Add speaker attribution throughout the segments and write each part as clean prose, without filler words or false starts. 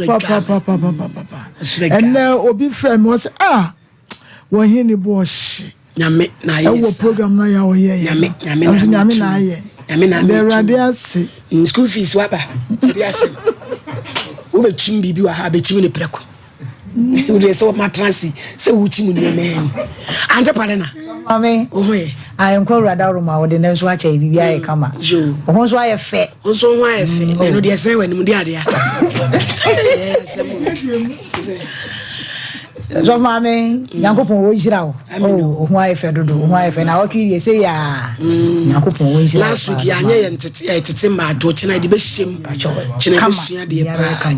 Speaker 1: Papa. And now Obi friend was when he ni bosh.
Speaker 2: Nyame na yes.
Speaker 1: Program na ya oye. Nyame na ye. The radiasi.
Speaker 2: School fees waba. Radiasi. Ube chimbi bi wa ha be chimuni preko. Ube so matransi se wuchi mu ne men. Anje pare na.
Speaker 3: Mami.
Speaker 2: Ohoye.
Speaker 3: Ayi kwa rada roma wo de na so acha bibi aye kama. Ohun so aye fe.
Speaker 2: Onso ho aye fe. Me no de sen wani mu de ade a.
Speaker 3: So mami, Yankopon wo jira wo. Ohun aye fe dodo, ohun aye fe na wo twi say ya. Yankopon wo jira.
Speaker 2: Last week ya anye tete ma do china de be hiem. China be sua de pa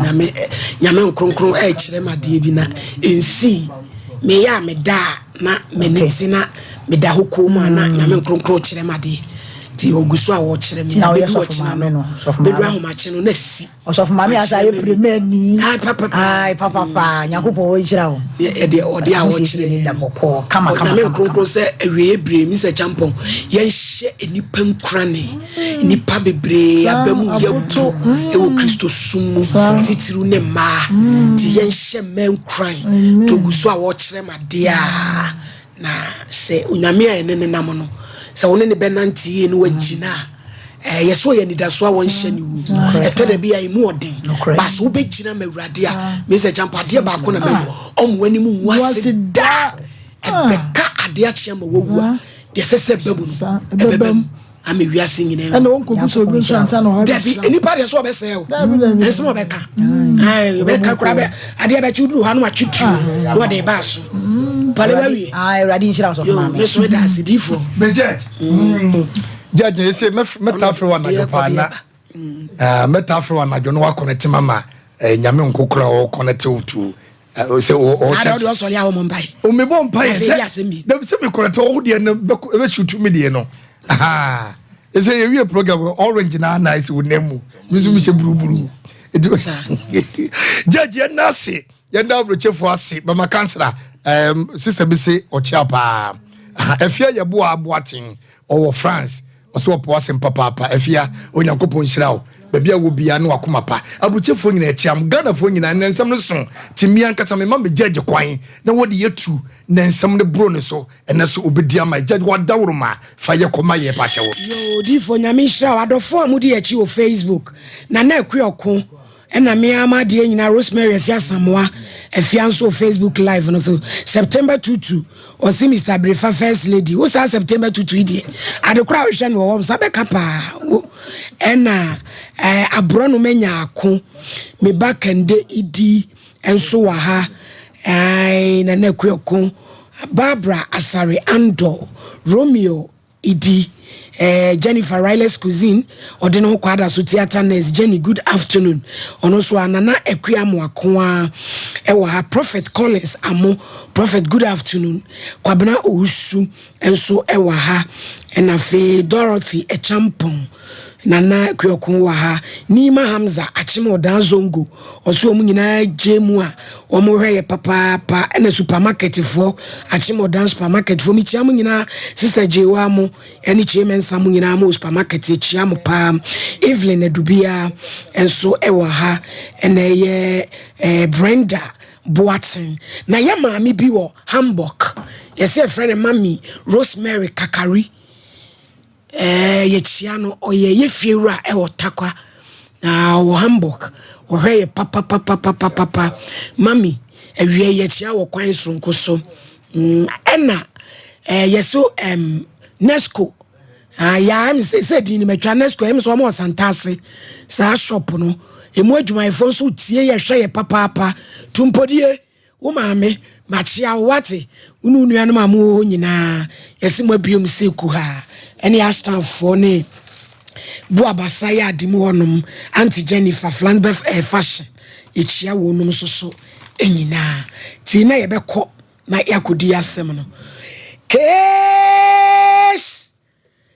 Speaker 2: nyame nkronkron e kire ma de bi na ensi me ya me da na me netina me da hoko mu na nyame nkronkron kire ma de ti ogusu a wo kire me
Speaker 3: na be do china no
Speaker 2: be do ahomache no na si
Speaker 3: osof mami asa ye premier ni ai papa Yankopon wo jira wo
Speaker 2: e de odi a wo kire
Speaker 3: da boko kama
Speaker 2: nyame nkronkron se awie ebre mi se champon ye hye enipa nkrane enipa bebre abamu yabuto e wo Kristo sumu titiru ne ma ti ye hye men kran to gusu a wo kire ma de a na se onyame a ene ne nam no se woni ne benanti ye no wagina yeso ye nidaso a won hye ni wu eto da bia imu odin bas wo begina mawurade a me se champade ba ko na me omo ani mu wase da ebeka ade a chiama wowu a de sese babu no ebebam ame wiase nyina
Speaker 1: and won ko so bi nsa na ho
Speaker 2: debi enipa de so obese o ense mo beka ai beka kura be ade be chudu ha no atwitu no de ba so pale ba wi
Speaker 3: ai radi nshira so
Speaker 2: ma me so da sidifo
Speaker 4: me judge you say metafro wana jopana metafro wana jo no wa connect mama nyame nkokora o connect to say o
Speaker 2: I don't so ya o mbai
Speaker 4: o me bon pai say me connect o de na be shoot me de no aha say you program orange na nice with nemu mi se buruburu judge ya nasi ya da brochefo ase mama kansela sister be say o chiapa afia ya bo aboatin o France so po asem papa afia onyankopon hyirawo bebia wo bia na wakoma pa abruchefo nyina echiam Ghana fo nyina nansam no so timia nkata me ma me judge kwan na wode yetu nansam ne bro ne so ene so obedi ama judge wadawroma fa ye koma ye pa chewo
Speaker 2: yo di fo nyame hyirawo adofo amudi echi o Facebook na na akuoko ena me ama de nyina Rosemary afia samoa afia nso Facebook live no so September 22 o si Mr. Brefa first lady wo sa September 22 ide adekura hwe no wo sabe kapa ena abro no menya ako me bakende idi enso wa ha na na akuoko Barbara Asare Ando Romeo idi Jennifer Riles Cuisine odeno kwada so theater nurse Jenny good afternoon ono so anana ekuamu akoa ewa ha Prophet Collins amo Prophet good afternoon kwabena ousu enso ewa ha enafe Dorothy Echampon nana ekuakun wa ha Nima Hamza achimo dan zongo oso omu nyina jemu a omo hweye papa ena supermarket fo achimo dan supermarket fo mi chiamu nyina sister Jewa mo eni chiemen samu nyina mo supermarket chiamu pa Evelyn Edubia enso ewa ha ene Brenda Boatin na ya maami bi wo Hamburg yesi friend mami Rosemary Kakari ye chiano oye ye fiewura e otakwa na wo Hamburg wo hweye papa mami ewie ye chia wo kwan sonko so ena yeso Nesco ya am se di ni metwa Nesco em so mo santase sa shop no emu adwumayefo so tie ye hwe ye papa tumpodie wo maame machia wate unu nuanom amu nyina yesimo biom se ku ha eni astanfo ne buabasa ya adimu wonom Auntie Jennifer Flanberg fashion echia wonum soso enyina ti na ye bekọ na yakodi asem no case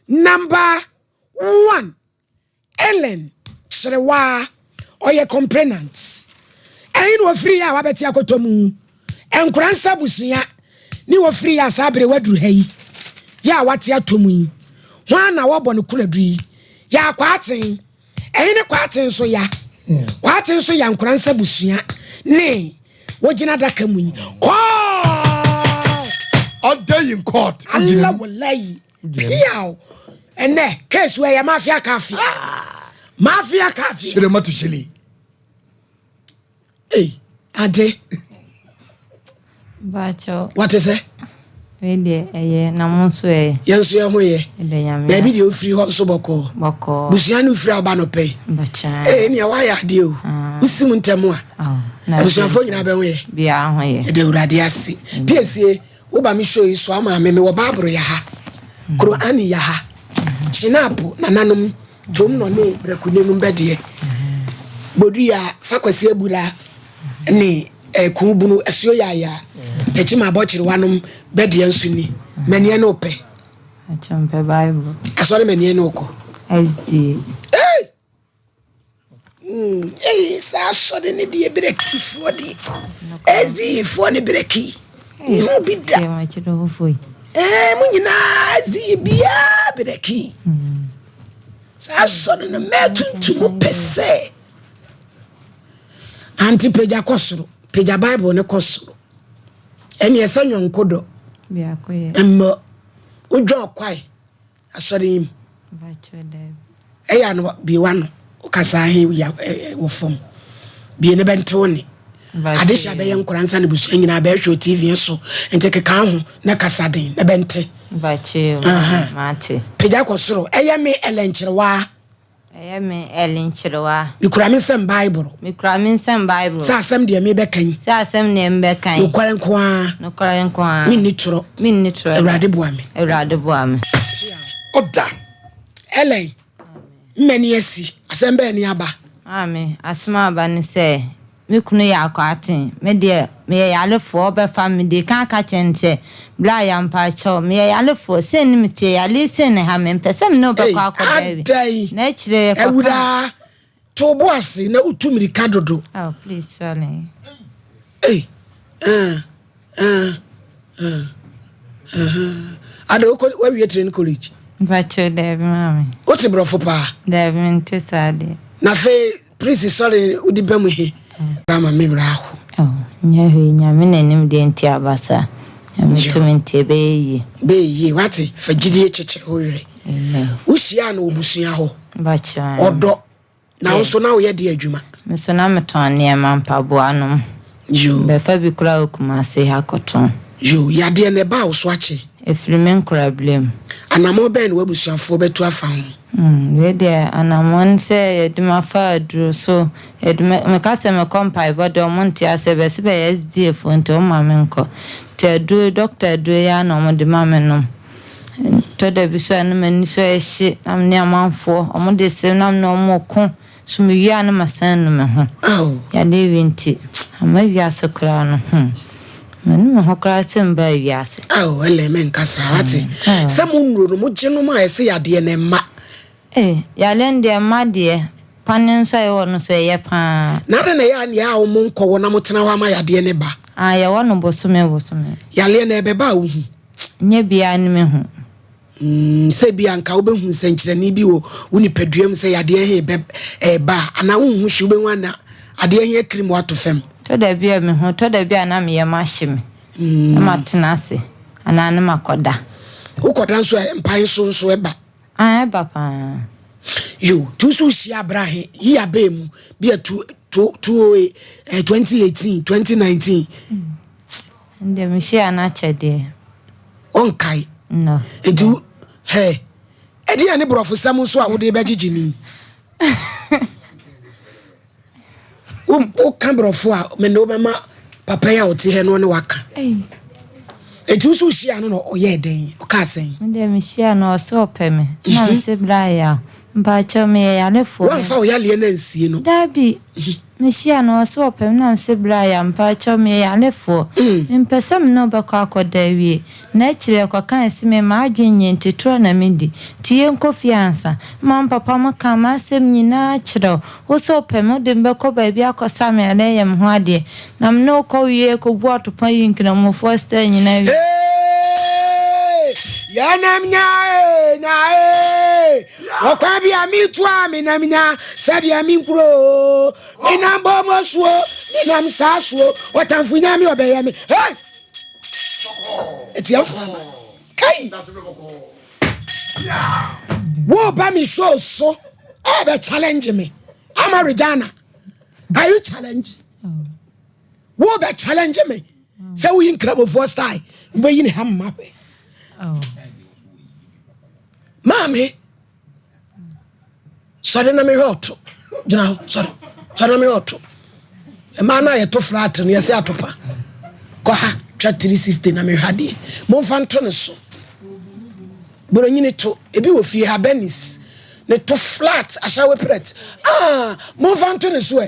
Speaker 2: number 1 Ellen Chrewa oye complainants ayin wo free ya wabeti akotomu enkransa busia ni wo free ya sabre waduru hayi ya wate atomu hwan na wo bɔ ne kunadu ya kwaten ɛne kwaten so ya What is so young Kransa Busia? Nay, what you not that me?
Speaker 4: All day in court.
Speaker 2: Allah will lie. Yow. And there, case where your mafia coffee. Mafia coffee.
Speaker 4: Shirematu Shili.
Speaker 2: Hey, Ade.
Speaker 5: Bacho.
Speaker 2: What is it?
Speaker 5: Really, Namonsu,
Speaker 2: Yes, you are here. Baby, you free hot soboko.
Speaker 5: Boko.
Speaker 2: Busianu free albano pay.
Speaker 5: Bacha.
Speaker 2: Eh, near why I do. Usimun Temua.
Speaker 5: Oh,
Speaker 2: Busian in Abbey.
Speaker 5: Be out here.
Speaker 2: The Radiasi. PSA, Uba me show you Swama, Memo Barbara Yaha. Kroani Yaha. Chinapo, Nananum, Tom no name, Brakunum Bedie. Bodia, Faquasia Buddha, ne, a Kubunu, a Soya. Echima botchi wanum bedi ansuni meni eno pe
Speaker 5: achompe bible
Speaker 2: asore meni eno ko
Speaker 5: SD
Speaker 2: sa asore ne die breki fodi SD foni breki no bida
Speaker 5: e ma chido foi
Speaker 2: munyina SD bia breki sa asore ne metuntumo pese anti peja kosoro peja bible ne kosoro eni esanyo nkodo
Speaker 5: bia koye
Speaker 2: emmo udwo kwai asorim
Speaker 5: bacho deb
Speaker 2: eya no bi wano ukasa he ya wo fom bi ne bentoni adesha be yenkoransa ne busu nyina be hwe TV so ente ka ho na kasa den ne bente
Speaker 5: bacho mate
Speaker 2: peja kosoro eya me elenchirwa
Speaker 5: me elinchirwa
Speaker 2: mikura me sem bible
Speaker 5: sa
Speaker 2: asem de me bekan
Speaker 5: ne mbekan
Speaker 2: nokore nkoa minni turo awrade boame oda elen mmeni asi asem be ni aba
Speaker 5: amen asma aba ni se mekunu ya akwate me de me yalefo be family kan ka chente bla ya mpa cho me yalefo se ni mtie ya listen ha me mpesem no be kwa akodawi na chire papa
Speaker 2: ewura to boase na utumiri kadodo
Speaker 5: oh please sorry
Speaker 2: hey ado ko we be train college
Speaker 5: bacho de mama
Speaker 2: o te brofo pa
Speaker 5: de mente sade
Speaker 2: na fe please sorry udi bamu he rama me braho
Speaker 5: oh nyahe nyame nanim de nti abasa Mutumenti be
Speaker 2: ye wati fagidi chechire hoyire
Speaker 5: amen
Speaker 2: ushia na obusua ho
Speaker 5: bacha
Speaker 2: odo na wo so na wo ye de adwuma
Speaker 5: me so na meton ne mampabo anom
Speaker 2: yo
Speaker 5: be fa bi kura okuma se hakoton
Speaker 2: yo ya de ne ba wo so ache
Speaker 5: efrimen kura blem
Speaker 2: anamo ben wo busuafo betu afa ho
Speaker 5: we de anamon se eduma fa duro so eduma me ka se me kompai bodo monti ase be se be SDF nto mamenko te do doctor do ya no mo de mamenom to da bi so an mani so ehye am ne amanfo omo de se nam no mo ko so me wi an masan no me ho ya de winti ama wi asokra no manu me ho kra se mba wi ase
Speaker 2: element kasa wati se mu nuro no mo gino ma ese ya de ne ma
Speaker 5: ya lende ma de panen so e wono so ye pa
Speaker 2: na de na ya o mo nko wona mo tena wa ma ya de ne ba
Speaker 5: ya wono bosome
Speaker 2: ya le na ebe ba wo hu
Speaker 5: nye bia ni me hu
Speaker 2: se bia nka wo be hu senkyerani bi wo uni paduam se ya de he be ba ana wo hu hwe be wana ade he krim wato fem
Speaker 5: to da bia me hu to da bia na me ye ma hye me ma tena ase ana na makoda
Speaker 2: ukoda nso empan so eba
Speaker 5: ba pa
Speaker 2: yo tu so shi abrahe yi abe mu bia 2018 2019
Speaker 5: ande me shi ana chede
Speaker 2: on kai
Speaker 5: no
Speaker 2: edu he edi ani brofo sam so a wo de begigimi o kan brofo a me no be ma papa ya oti he no ne waka etu so shi anu no oye den o ka sen
Speaker 5: ande me shi ana o so peme na me se braya mba chome ya lefo
Speaker 2: wan fa o ya le na nsie no
Speaker 5: dabi Meshia no so pem na se braya mpa chome ya lefo mpesam no beko akodawie na chire kwa kan sime ma adwenye ntetro na mindi tie nkofiansa ma papa mo kama sem nyina chire wo so pem de beko ba bia akosame ale yem ho ade na mno ko wie ko buato pan yinkina mo first nyina wi
Speaker 2: ya nam nyae Okwabi ami twa me na minya said ami kuro me na bomo suo me na msasuo otamfunya mi obeye me hey etiam kai wo ba mi show so be challenge me ama Regina are you challenge wo be challenge me say we in crab of first time we in ham map Mami sorry na me hot jina sorry na me hot e ma na ye to flat no ye se atopa ko ha twa 360 na me hade mo fa nto ne so boro nyini to ebi wo fie ha benis ne to flat ashawe pret mo fa nto ne so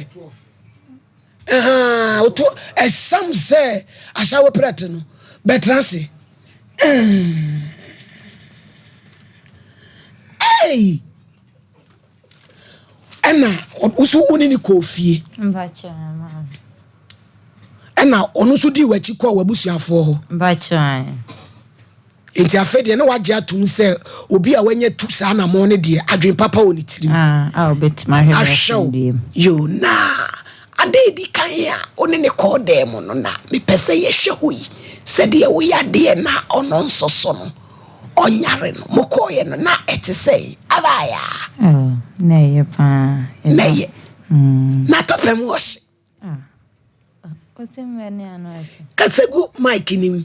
Speaker 2: o to some say ashawe pret no betransi hey ena usu woni ni kofie
Speaker 5: mbacha mama
Speaker 2: ena onu so di wachi kwa wabusuafo ho
Speaker 5: mbacha
Speaker 2: enti afede ne wagye atum se obi a wanya tu sa na mo ne de adwen papa woni tirim
Speaker 5: obetima hwe
Speaker 2: yo na ade di kan ya oni ne ko dem no na me pese ye hwe hoyi se de wo ya de na ono nsoso no onyare no mokoye no na etese abaya
Speaker 5: neye pa
Speaker 2: neye na topem wosh
Speaker 5: osimene anoese
Speaker 2: kasegu mike nim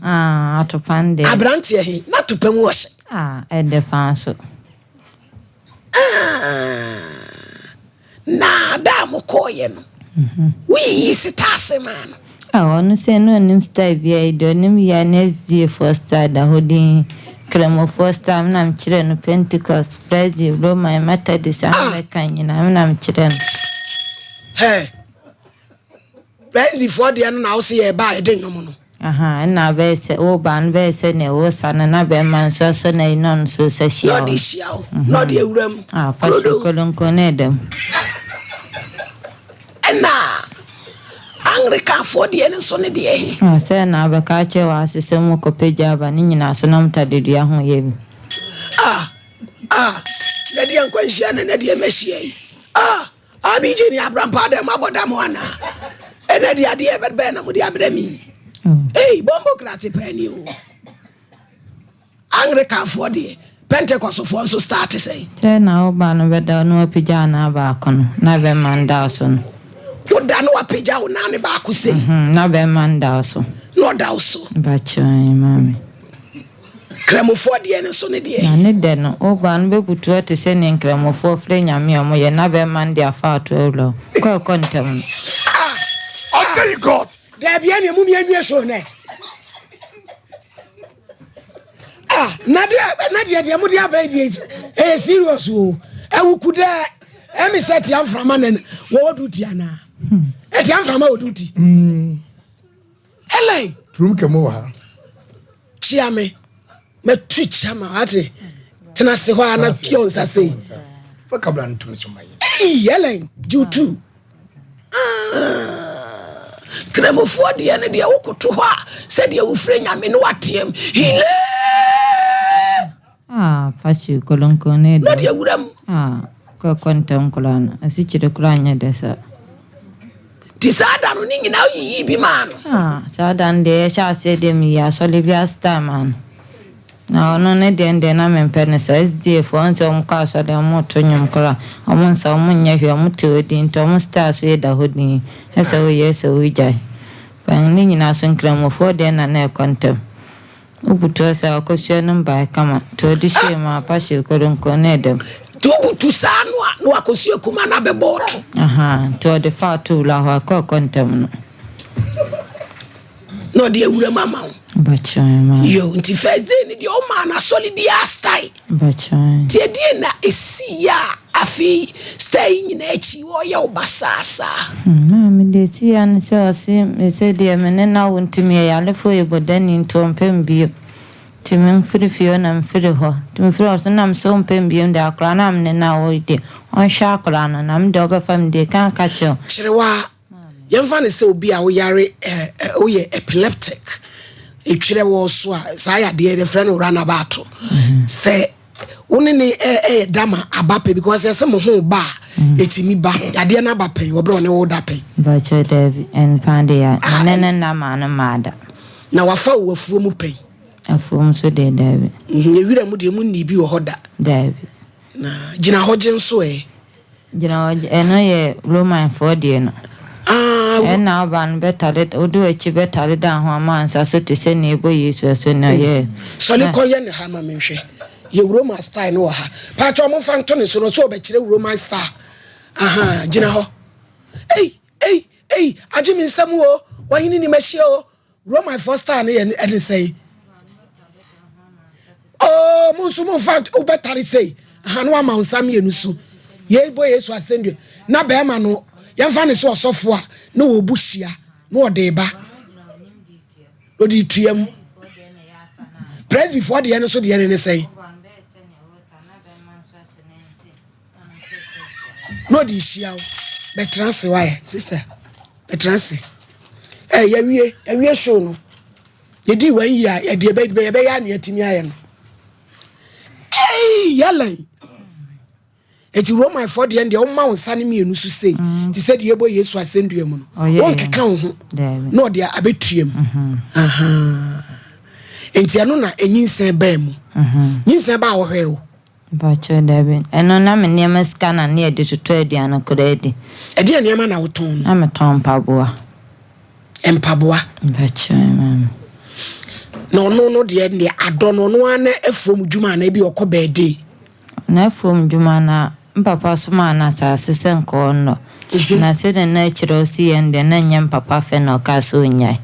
Speaker 5: atopande
Speaker 2: abrantie he na topem wosh
Speaker 5: ede pa so
Speaker 2: na da mokoye no we sitase man
Speaker 5: onu se no nim style bi do nim ya next first da hodin kremo first time nam chire no Pentecost praise Roma Methodist American nyina nam chire no
Speaker 2: hey praise before the end now see e ba e den no
Speaker 5: na be se o ban be se ne o sana na be man so na inon so se shia
Speaker 2: no di shia no di ewuram
Speaker 5: pastor kolonko ne dem
Speaker 2: na Anglican for the end so ne de
Speaker 5: se na be ka che wa asese mu ko peja ba ni nyina so na mtadedua ho ye bi
Speaker 2: na de ankwanhia na de mehia yi abije ni Abraham pada mabodam wana ena de ade e be na mu de abrami bombo krati pani o Anglican for the Pentecost for so start say
Speaker 5: na oba no be da no peja na ba kono na be manda so no
Speaker 2: woda no apeja wo na ne ba ko sei
Speaker 5: na be manda so
Speaker 2: no da so
Speaker 5: ba chai mami
Speaker 2: kremofo de ne so ne de
Speaker 5: na ne de no oba no be butu ate se ne kremofo fre nyame omo ye na be manda afa to elo ko kontem
Speaker 4: okay god
Speaker 2: da bia ne mu mi anwie so ne na de mu de aba di serious o ewuku de emi set yam from man wo do ti ana eti am from wo do ti ele
Speaker 4: trum kemo wa
Speaker 2: chiame me twitchama ate tena se ho ana kion sa sei
Speaker 4: fa kabla ntum so maye
Speaker 2: ele jutu kremofo de ene de wokoto ho a se de wo frɛ nyame no watem hile
Speaker 5: pachi kolonko ne
Speaker 2: na de wuram
Speaker 5: ko kontem kulana asichire kulanya desa
Speaker 2: tisada no ningi na yi bi man
Speaker 5: sada nde sha se dem ya solibia star man na ono ne de na mempene sa SDF onse omka so de moto nyum kra omonsa omunya hwe omuti odi nto om star so da hodi esa o yesa o jai ban ningi na so nkramofo de na kontem ubuto sa akoshe number kama to di shema pashi kolonko ne dem
Speaker 2: tubu tusanwa no akosie kuma na beboto
Speaker 5: to the far to la ho ko kontem
Speaker 2: no de ewura mama
Speaker 5: bachama
Speaker 2: yo nti first day ni de o ma na solid ya style
Speaker 5: bachama
Speaker 2: tie die na esia afi stay nyina echi wo ya obasasa
Speaker 5: na me de si an so si me se de me na wontimi ya lefo e bodani ntompem bi timin firifio na mfiri ho timin firi so na mso mpembiem de akra na mne na oide on sha akra na na mde obefam de kan ka che
Speaker 2: chirewa yemfa ne se obi a wo yare oye epileptic etwire wo so a sa ya de friend run about se Only dama abape because there's some whole bar. It's me ba. Yadia na bape. Wabro ne oda pay.
Speaker 5: Bacho David and Pandia. Nana Namana Mada.
Speaker 2: Now I found with fumu pay.
Speaker 5: A form so dead David.
Speaker 2: You will mundi mundi be hoda.
Speaker 5: David.
Speaker 2: Na Jina Hodgen so
Speaker 5: You know, and I Roman for dinner. And now van better let or do a better down one man so to say neighbor you so no yeah.
Speaker 2: So you call yen hammer mention. You Roman style no ha. Patron Fanton is so bet you Roman star. Aha, Jina ho. Hey, I Jimmy Samuel, why you need me show? Roman first time and say. Oh, Monsumo fact, oh, better say. Hanwa Mount Sami and Su. Ye boy, is what send you. Na Bemano, young fan is so software, no bushia, no deba. Odi trium. Press before the end, so the enemy say. No, this shall. Betrance, why, sister? Betrance. Eh, we are shown. You do 1 year, a dear baby, and yet to me. Hey, yelling. It will my for the end, the old man sending me and to say, he said, your boy, yes, I send you a moon. Won't count, no, dear, a betrium. And Tianona, and you say, Bam. You say about her.
Speaker 5: Bacho David. And no name near my scanner near the Tutorian could eddy. A dear near man out tone. I'm a Tom Pabua. And Pabua. Bacho, ma'am. No, dear, I don't know one from Juma, maybe or Cobedi. No from Jumana, Papa Sumana, Sassen corner. And I said a natural sea and the Nanyam Papa Fen or Casunya.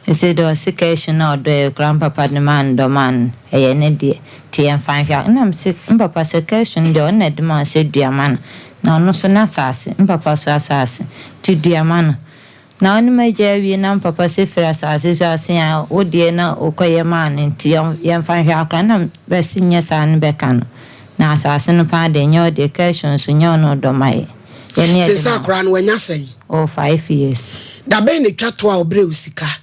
Speaker 5: He said, or occasion or the grandpapa demand the man, a neddy, tea and 5 years. And I'm sick, Papa's occasion, the honored man said, dear man. Now, no son assassin, Papa so assassin, to dear man. Now, in my Jerry and Papa say for us, as is our saying, oh dear, now, okay, man, and young 5 years, and I'm best senior son Beckham. Now, assassin upon the new occasions, and you know, Domai.
Speaker 2: Since I crown when you say,
Speaker 5: oh, 5 years.
Speaker 2: Da ben the catwa brewsika.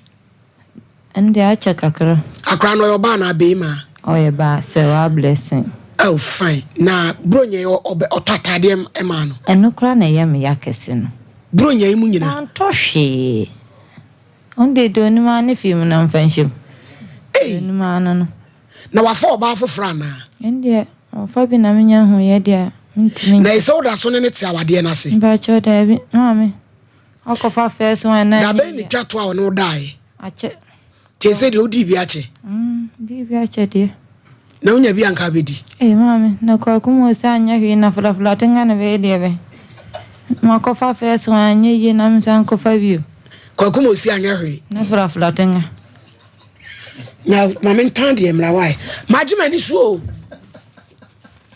Speaker 5: And the Achakakra.
Speaker 2: A crown or banner bema.
Speaker 5: Oh, a bar, so our blessing.
Speaker 2: Oh, fine. Now, Brunye or Tatadium Emano.
Speaker 5: And no crown a yam yakesin.
Speaker 2: Brunye Munina.
Speaker 5: Toshi. Only do any man if you know friendship.
Speaker 2: Eh,
Speaker 5: man.
Speaker 2: Now I fall back for Frana.
Speaker 5: And dear, or Fabina Minya, who ye dear.
Speaker 2: Nay, so that's on it's our dear Nasi.
Speaker 5: Bacho David, mammy. I'll go for first one.
Speaker 2: Da ben the catwa no die.
Speaker 5: I check.
Speaker 2: They said, oh, Diviache.
Speaker 5: Diviache, dear.
Speaker 2: No, never be uncavity.
Speaker 5: Eh, mammy, no cocumo sang you enough for a floating and a very. Marco for first one, ye nams uncle for you.
Speaker 2: Cocumo sang you.
Speaker 5: Never a floating.
Speaker 2: Now, Mamma Tandy, my wife. My Jim is so.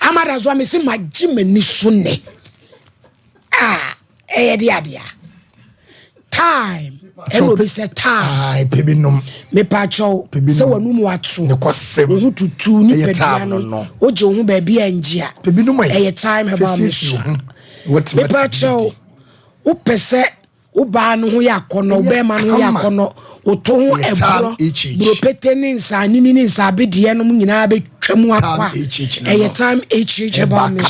Speaker 2: Amada's one is my Jim and Sunday. Ah, eh, dear. Time. And will be set time.
Speaker 4: Ay, pebinum.
Speaker 2: Me pacho. So one room watsu.
Speaker 4: No question.
Speaker 2: Who to two nippiano. Ojo who baby and jia.
Speaker 4: Pebinum.
Speaker 2: A time about me.
Speaker 4: What's
Speaker 2: me pacho? Upese. Uban who ya kono. Beman who ya kono. Oton ebro. Bro petenin sa nini sa be diano munina be tremu akwa. A time H about me.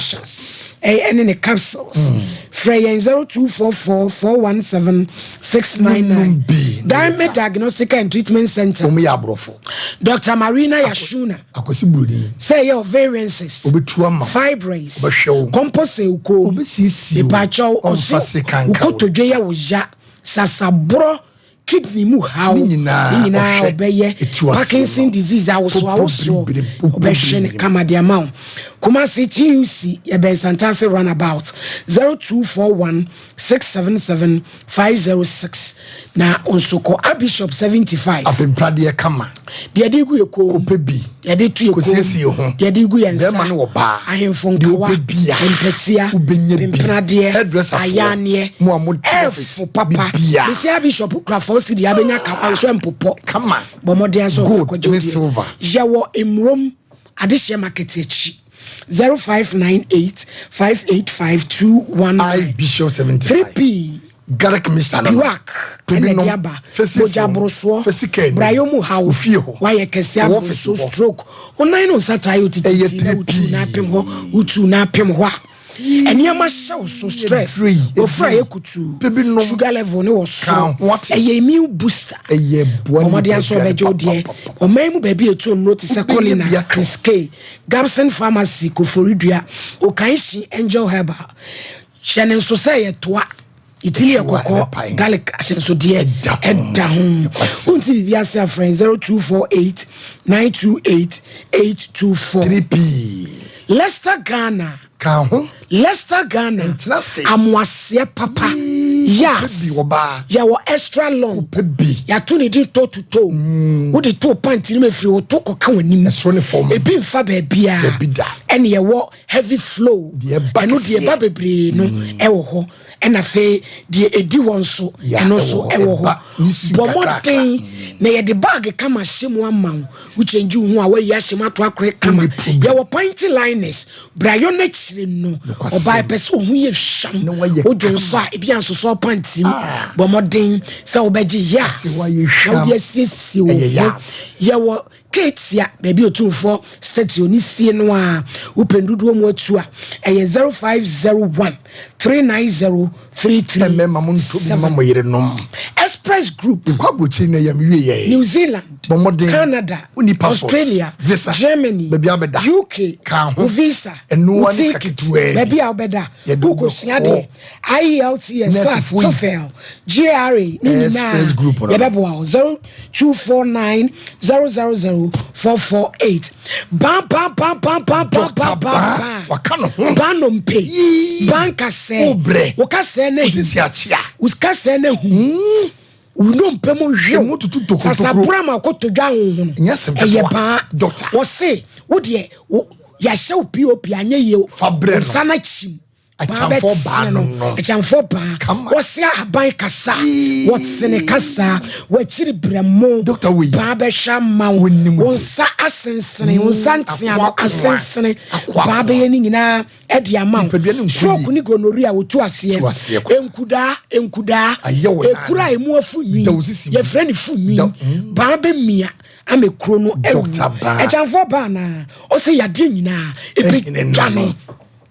Speaker 2: And in the capsules. Freya 0244 417 699. Diamond Diagnostic and Treatment Center. Dr. Marina Yashuna. Say your variances. Fibroids. Compose uko. Ipacho oso. Ukoto dweya uja. Sasabro. Kidney mu how nina obeye Parkinson disease awoso obehwe kama de amount Kumasi TUC ye ben Santase runabout 0241 677 506 na onsoko Bishop 75
Speaker 4: afemprade kama
Speaker 2: de digu yeko
Speaker 4: opebi
Speaker 2: de tu yeko de digu yensa
Speaker 4: dem no oba
Speaker 2: ahemfonkawa empetia emprade ayane mo papa bisia Bishop Krafo si dia benya kafa so empopo
Speaker 4: kama
Speaker 2: bomode so kwajo yawo emrom adehye market echi 0598 585 219
Speaker 4: Bishop 75
Speaker 2: 3P
Speaker 4: garlic mixture no
Speaker 2: piwak ene diaba moja broso brayo mu hawo wa ye kese abroso stroke onan no sata yo titi na utu na pem ho utu na pem ho eniama show so stress ofra ekutu sugar level ne was so eye immune booster
Speaker 4: eye boa
Speaker 2: omade aso bejo de o man mu baby etu notice colina Chris K Gabson Pharmacy Koforidua o kan shi Angel Herbal shenen so say toa itili ekoko garlic asenso de edda ho unti bibia say friend 0248 928 824
Speaker 4: 3p
Speaker 2: Leicester Ghana Leicester Ghana amwase papa yes ya wo extra long ya to ni to wo de to pant ni mefiri wo to koka wanim ebi mfa ba bia ene ye wo heavy flow eno de ba bebre no e wo ho ena fe de edi won so eno so e wo ho bomoden na ye de bag kama hyemu amman wo change wo a wa ya hyemu ato akore kama ye wo point liners brayo na chire no oba pese ohun ye hwam ojo so a ebi anso so pantim bomoden se obeji yes na ye sisi wo ye wo ketia baby otumfo statue ni sie no a upendudu mu atu a eye 0501 390 33 Express Group New Zealand Canada Australia Germany UK visa baby abeda uko siade IELTS TOEFL GRE ni na yebebo 0249 000 448 bam banom pay banka se woka se ne uska se ne hu uno mpemo hwe sasa brama koto dwa hu eye ba doctor wo se wo de ya hye POP anye ye fabre sana chim Echamfo ba wosia aban kasa wotsene kasa wachiri bramo ba be hwama wonsa asensene wonsa ntia asensene ba be ye nyina edi ama stroke ni gonorrhea wotu ase enkuda ekura emu afu nwi ye frɛ ni fu nwi ba be mia amekuro no echamfo ba na o se yade nyina ebi dwane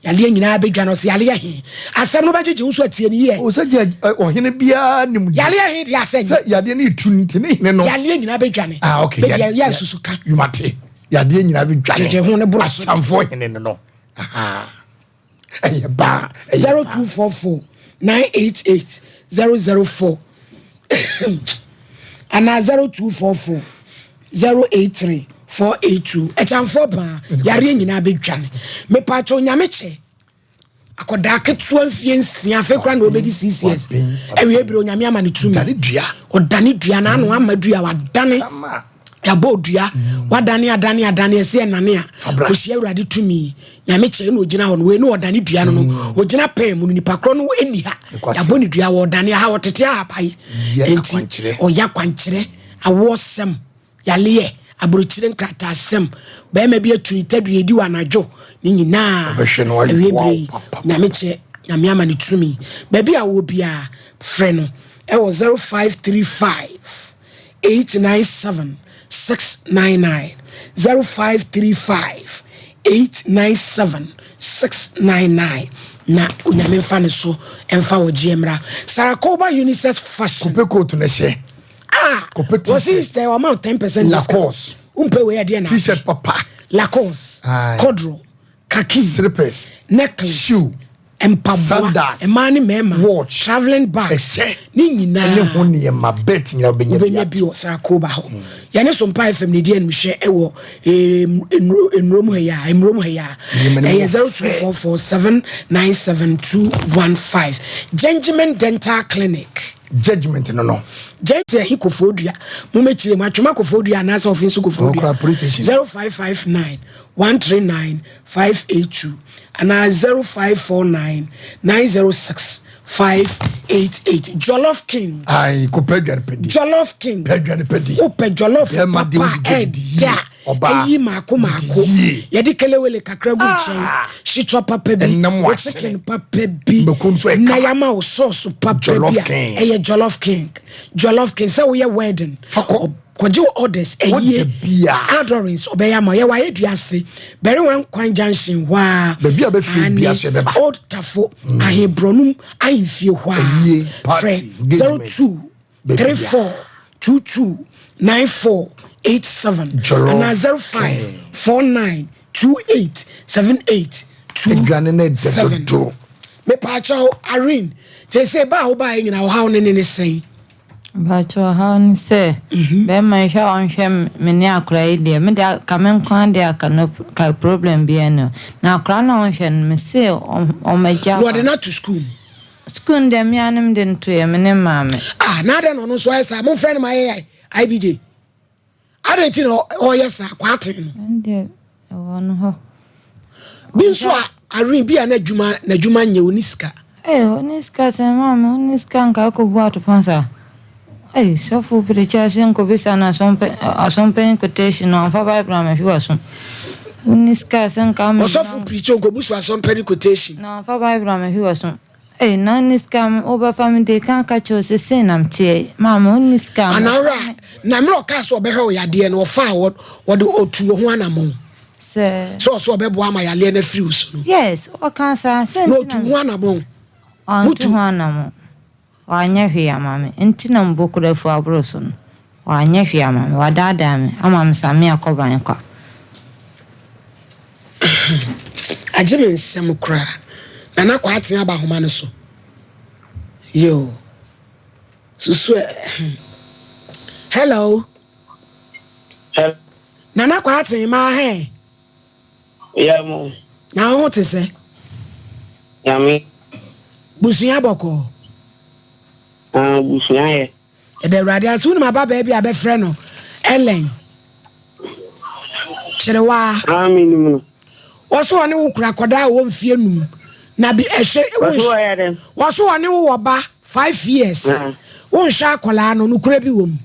Speaker 2: yale nyina be dwa no se yale he asem no ba jeje nso atie ni ye
Speaker 4: o se je ohene bia nim
Speaker 2: yale he dia asem
Speaker 4: se yade ni tu ntene hene no
Speaker 2: yale nyina be dwane
Speaker 4: okay
Speaker 2: ya susuka
Speaker 4: yumate yade nyina be dwane
Speaker 2: jeje ho ne bro
Speaker 4: atamfo hene no aha eye ba
Speaker 2: 0244 988 004 ana 0244 083 482 echamfo ba yare nyina bedwane me pacho nyameche akoda ketua mfie nsia fe kra na obedi CCS ewe ebiro nyame ama ne tumi odane dua na anu amadua wadane ya bodua wadane adane ese enane a ohia awurade tumi nyameche na ogina ho no we no odane dua no ogina pam no nipa kro no eni ha ya boni dua wo odane ha wotete ha pai enti oya kwankyere awosem yale abrochire nkrata asem ba ma bi atu itadu edi wanajo ni nyina ewebre na meche na me ama ne tumi ba bi a wo bia frɛ no e wo 0535 897 699 0535 897 699 na unyame mfa ne so emfa wo giemra Sarakoba Unisex Fashion
Speaker 4: kopeko to ne hye
Speaker 2: was there amount 10%
Speaker 4: Lacoste
Speaker 2: umpe we ade na
Speaker 4: t-shirt papa
Speaker 2: Lacoste codro khaki
Speaker 4: slippers
Speaker 2: necklace
Speaker 4: shoe
Speaker 2: empabwa emani mema
Speaker 4: watch
Speaker 2: traveling bag ni nyina
Speaker 4: ne ho ne ma bet nyina
Speaker 2: obenya bi o Sarakoba ho ya ne Sompa FM ne die nhwe ewo enrom ya 0244797215 Gentleman Dental Clinic
Speaker 4: judgment no
Speaker 2: jete hi kofodua mo mechire matwema kofodua na sa ofin su kofodua 0559 139 582 ana 0549 906 588 Jollof King
Speaker 4: ai ko pedwan pedi
Speaker 2: Jollof King
Speaker 4: pedwan pedi
Speaker 2: o pe Jollof papa eda
Speaker 4: oba
Speaker 2: yi mako yedi kelewele kakra gu chen shitwa papa bi chicken papa bi na yama o sauce papa bi eye jollof king say we wedding kwaje orders eye adorings obeyama ye wa eduase bere wan kwan junction wa
Speaker 4: be bia be free bia so beba
Speaker 2: old tafo ahebronum ahimfie hwa 02 34 22 9487 and 05 49 28 78 2 me pa cho Irene they say ba ho ba nyina how ne say
Speaker 5: ba cho how ni say be man hwa on hwem me ne akra ide me da kamen kwan de aka no ka problem bi eno na akra na on hwen me say o maja
Speaker 2: no de not to school
Speaker 5: dem yanem den to ye me ne mame
Speaker 2: na de no so esa mo friend my IBJ I don't know yes kwatin
Speaker 5: ande won ho
Speaker 2: bi so Irene bi na djuma nye oniska
Speaker 5: oniska se mame oniska nka ko bo atopansa so for preaching ko bisa na sompa quotation on fa Bible ma fi waso oniska se nka me
Speaker 2: so for preaching ko busu sompa quotation
Speaker 5: na fa Bible ma fi waso na oniska oba family kan ka cho se senam tie mama oniska
Speaker 2: anara na me ka so be hwe yade no fa wo de otu ho anamo so obebo ama yale na free uso no
Speaker 5: yes o kan sa se
Speaker 2: no otu ho anamo
Speaker 5: mutu ho anamo wanya hwia mame enti na mbokura fu abroso no wanya hwia mame wadada me ama msame akoban kwa
Speaker 2: ajime nsem kra na kwa atin aba homa no so yo susu hello na kwa atin ma he
Speaker 6: ya mo
Speaker 2: na ho te se
Speaker 6: ya mi
Speaker 2: busuya boko
Speaker 6: busuya ye
Speaker 2: the radio soon my baba baby abe friend no Ellen cherewa
Speaker 6: minimum
Speaker 2: waso one wo kura koda wo mfie num na bi ehwe waso one wo ba 5 years wo nsha akola no nukura bi wom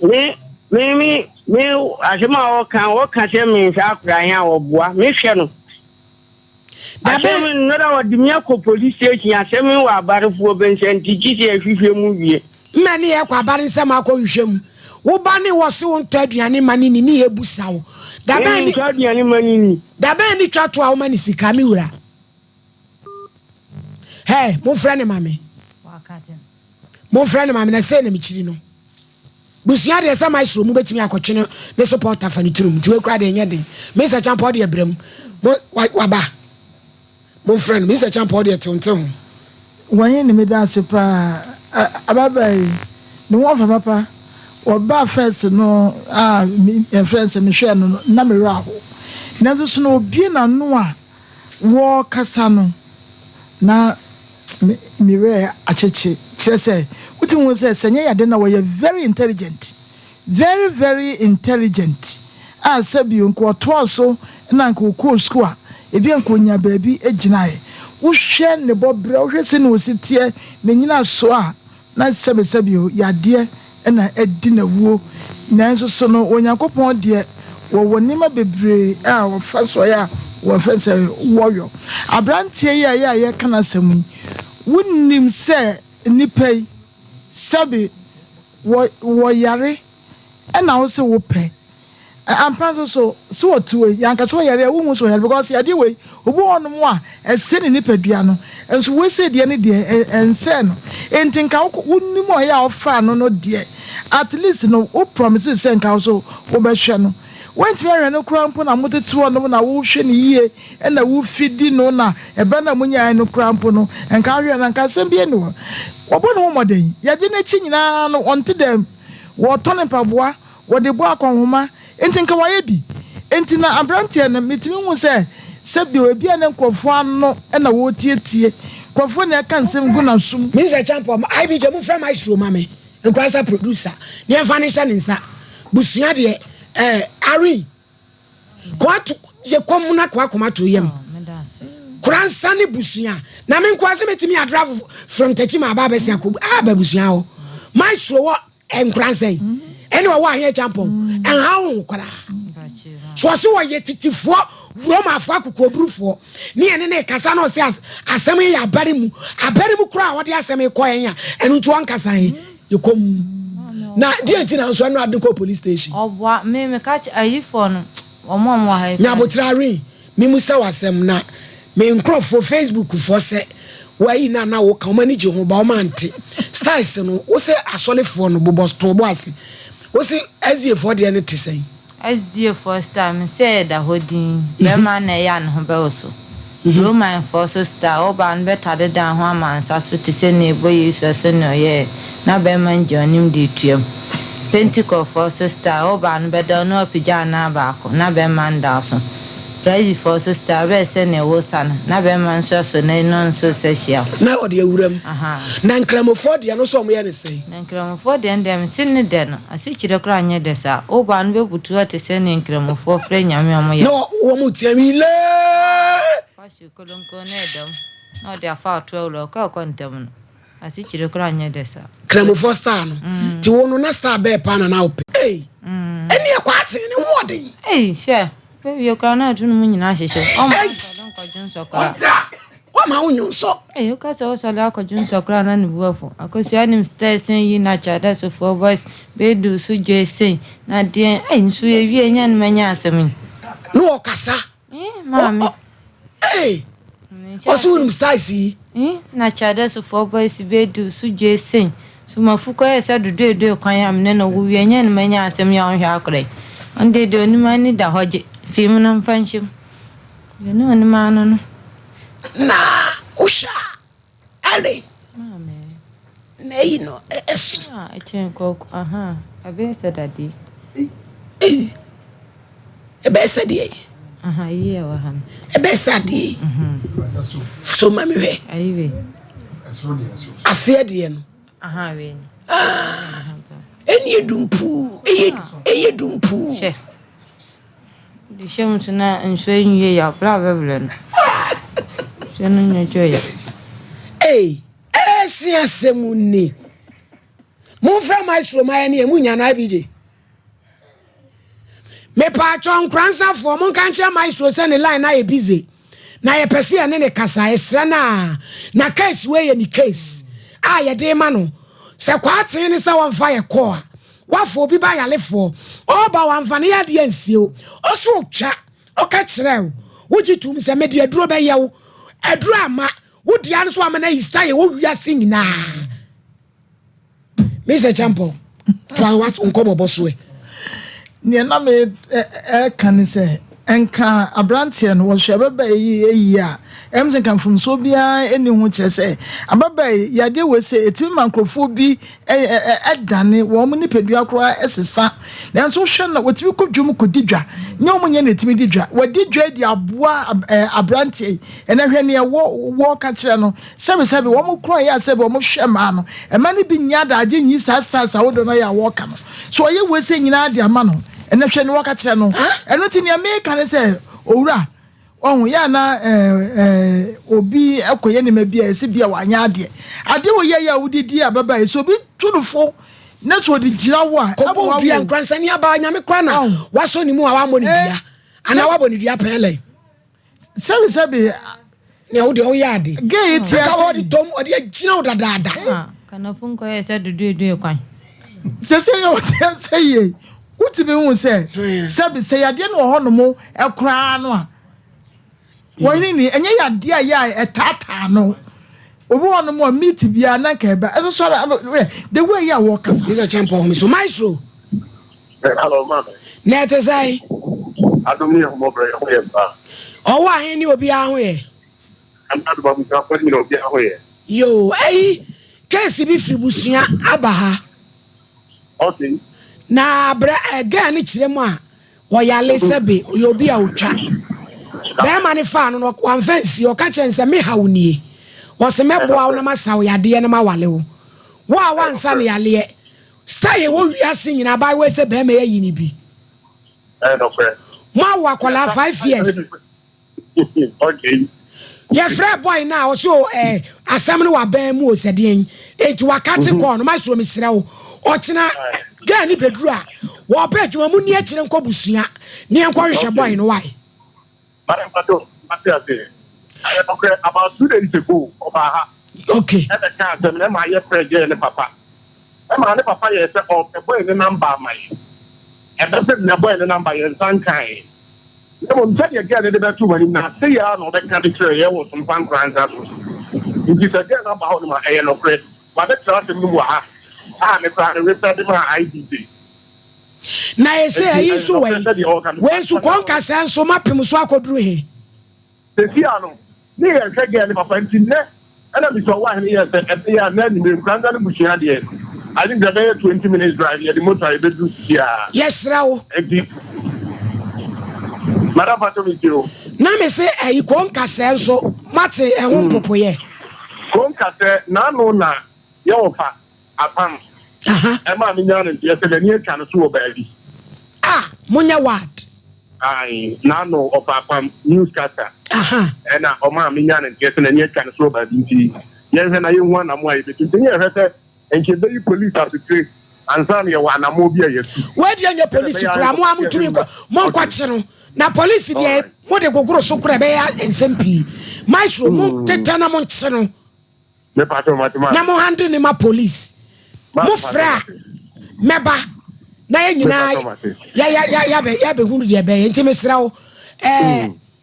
Speaker 6: me asema o kan se me nsha akura hin awoboa me hwe no asemi no da wodi me ko police station asemi wa abarefuo bense ntigi se ahwehwe mu wie
Speaker 2: mani e kwa bare nsem akohwehwem wo ba ne wo se wo ntaduane mani ni ebusa wo da ba ni
Speaker 6: ntaduane mani ni
Speaker 2: da ba ni twato a wo mani sika mi wura hey mo frane mame
Speaker 5: wakaten
Speaker 2: mo frane mame na se na mi chiri no busia de se mai shiro mu betimi akotwe ne supporter fa ni turum ti we kra de nya den me se champo de brem mo wa ba mo frane me se champo de tonton
Speaker 1: wanye ni me da se pa ababai no one for papa oba first no friends me hwe no na me raho na so no obi na no a wo kasa no na me re acheche kire say uti won say senye yade na we very intelligent very intelligent asabi nko to so na nko ko school a ebi nko nya baabi eginae wo hwe ne bobre wo hwe se no sitie me nyina so a na sebesebio yade na edi na wuo nanso so no onyankopon de wo nima bebre a wo fa so ya wo fa se woyo abrantie ya kana samu wunnim se nipai sabi wo yare na wo se wo pe ampa so otuwe yanka so yare wo so yare because yade we obu onum a ese ne nipadua no enso we se de ne de ense no entinka wunnim o ya ofa no de at least no wo promise se nka so wo be hwe no wenti me no krampo na motete onum na wo hwe ne yie na wo fidi no na ebe na munya no krampo no enka hwe na nka sem bi no wo bo no moden yade na chi nyina no onte dem wo to ne paboa wo de bo akonhoma entinka waye bi entina abrantie na mitimi hu se bi obi ane nkofo ano na wo tietie nkofo na ka nsem gu na sum
Speaker 2: mi se champo IBJ mu from maestro mame nkwasa producer ne vanisha ninsa busua de Ari kwatu je komuna kwa komato yem Kransa ne busua na me nkwa se metimi adraf from Techima Babesia ko babusua ho maestro wo enkransa ene wo ahye champon en ha wo kwara so so wo ye titifo Roma afọ akụkọ obrufo ni ene ne kasa no se asem ya abare mu kura wo de asem ko yen ya enu to ankasa yen yekom na die ti na so no ade ko police station
Speaker 5: obwa me catch ayifo no omo ha
Speaker 2: nya botrare me musa wasem na me nkrofo Facebook fo se wayi na wo ka mani je ho ba o mante styles no wo se asolefo no bobo stobo ase wo se aziefo de ne tesai
Speaker 5: as the first time said that holding the man a yan hobeoso. Roman for so star oban better than one man sasu to send a boy so no ye na beman joining the trim. Penticle for so star oban better no pijana bako na beman dawson. Ready for so star be send a wosan na beman so non so social.
Speaker 2: Na odi ewuram. Na nkramofo de no so mo ye ne sei.
Speaker 5: Na nkramofo de ndem sin de no asichire kra anye de sa oban be butu ate send nkramofo fre nyame omo ye.
Speaker 2: No wo mutiami le.
Speaker 5: Pasu kolonko ne dom. No de afa to lo ka kontem no. Asichire kra anye de sa.
Speaker 2: Nkramofo star no. Ti wo no na star be pa na ope. Eni e kwa ate ne wodi.
Speaker 5: She. Baby, you can't do no nyina hyehyɛ. Oh my God, don't kɔdwun sɔkra.
Speaker 2: Wa ma wonyo so.
Speaker 5: You ka sɛ wo sɔle akɔdwun sɔkra na ne buafo. Akɔsia nim stay sen yi na chada so for boys. Be do so dwe sen. Na de nso ye wie nya ne manya asɛm.
Speaker 2: No okasa.
Speaker 5: Mami.
Speaker 2: Oso nim style si.
Speaker 5: Na chada so for boys be do so dwe sen. So mafuko ye sɛ do kwan am ne no wo wie nya ne manya asɛm ya wo hwɛ akɔre. Onde de onima ni da hoje. Film na mfanshim. You know ni man no.
Speaker 2: Na usha. Ale.
Speaker 5: Amen.
Speaker 2: Ne no es.
Speaker 5: I think I be said that day.
Speaker 2: E be said ye.
Speaker 5: Yeah, wa ham.
Speaker 2: E be said ye. So mami we.
Speaker 5: Ayi we.
Speaker 2: Ase de no.
Speaker 5: We.
Speaker 2: Eni dumpu. Eye dumpu.
Speaker 5: Che. The shame to na nso enwie ya bra bebele no. Je no nyejo ya.
Speaker 2: Si asemu ni. Mo fra maestro ma ene emu nya na abije. Me pa chon kransa for mo kan che maestro se ne line na e busy. Na ye pese ene ne kasa esra na case we ye ni case. Ye de ma no. Se kwate ne se won fa ye ko a. Wafo obi ba yalefo oba wanfane ya de ansio oso twa oka kirew wujitum se me de aduro be yew aduro ama wudi an so amana yistaye wo wiase nyina Mr. Champo twa was Nkomo boswe
Speaker 1: ne na me kan se enka abrantie no wo hwe baba yi a emse kan from so bia eni hu kire se ababa yade we se etimi mankrofo bi edane wo mu nipadua kora esesa nanso hwe na wotimi kodwum kodidwa nye wo nye na etimi didwa wadidwa di aboa abrantie ena hwe ne wo ka kire no sebe wo mu kro ya sebe wo mu hwe ma no ema ne bi nya da age nyi sa wodo no ya wo ka no so ye we se nyina de ama no ena hwe ne wo ka kire no eno ti ne America ne se owura ohun ya na obi ekoye ne ma bia ese bia wanya ade wo ye ya wudidi ababa eso bi tudufo na so de gira wo a
Speaker 2: abo dua nkransa ni aba nya me kwa na waso ni mu a wa mo ni dua ana wa bo ni dua pele
Speaker 1: sebe
Speaker 2: ne wo de wo ya ade
Speaker 1: gay ti
Speaker 2: ka wo di tom o de gina wo dada
Speaker 5: kana funko ye se dudu kwan
Speaker 1: se yo se ye utimi hu se sebe se ya de no ho no mo ekra no a woni ni enye ya dia ya etata no obi won mo meet bia na ka ba eso so the way ya work as
Speaker 2: Mr. Champo me so maestro
Speaker 7: hello mama
Speaker 2: net say
Speaker 7: adomi mo bre ho ye ba
Speaker 2: owo ahen ni obi aho ye
Speaker 7: amadu ba mu ka ko ni obi aho ye
Speaker 2: yo case bi fribusua abaha
Speaker 7: okay
Speaker 2: na bra ga ni kire mu a wo ya lesebe yo obi a otwa be ma ne fa no wan fancy o ka chense me hawnie wo se meboa wo na masawo yade na mawale wo a wansa ne yale stay wo wiase nyina ba we se be ma yayi ni bi
Speaker 7: no friend
Speaker 2: ma wa kwala 5 years
Speaker 7: okay
Speaker 2: Your friend boy now also assembly wa ben mu osedien. It wakati ko no maestro misira wo. Otina ga ni bedru a wo ba adwuma mu ni akire nko busua. Ni enko hwehwe boy no why.
Speaker 7: Madam Pato, okay, about 2 days ago,
Speaker 2: okay.
Speaker 7: At the time, I'm my friend, Papa. I'm my papa, yes, or a boy in the number, my. And that's the boy in the number, and sunshine. I will tell you again, the two when I say, I know that can't carry was some fun crimes. It is again about my air of bread, but that's not the new one. I'm a crowd of my IDP.
Speaker 2: Na ese ayi so we so konka san so mapem so akoduru he
Speaker 7: se fiano ni e hwege ni papa ntine ana bi so wa he ye se e ya na ni me kranga ni bushia de I think that 20 minutes drive the motor e be do sia
Speaker 2: yes rawo
Speaker 7: Madam Pato mi tiro
Speaker 2: na me se ayi konka san so mate e ho popoye
Speaker 7: konka se na no na ye ofa apam Emma Minyan, yes, the near can so baby.
Speaker 2: Ah, Munya what?
Speaker 7: I now know of our newscaster. And Oma Minyan and getting a near can so baby. Yes, and I want a way between the year and she's very police officer and Sanya one a mobile.
Speaker 2: Where do you police? Ramu to more question. Na police there, what they go gross so crabea and sempi. Maestro, Tetana Montsano.
Speaker 7: The part of my
Speaker 2: Namo handling my police. Mufra meba na nyina ya be hunu de be enti mesra wo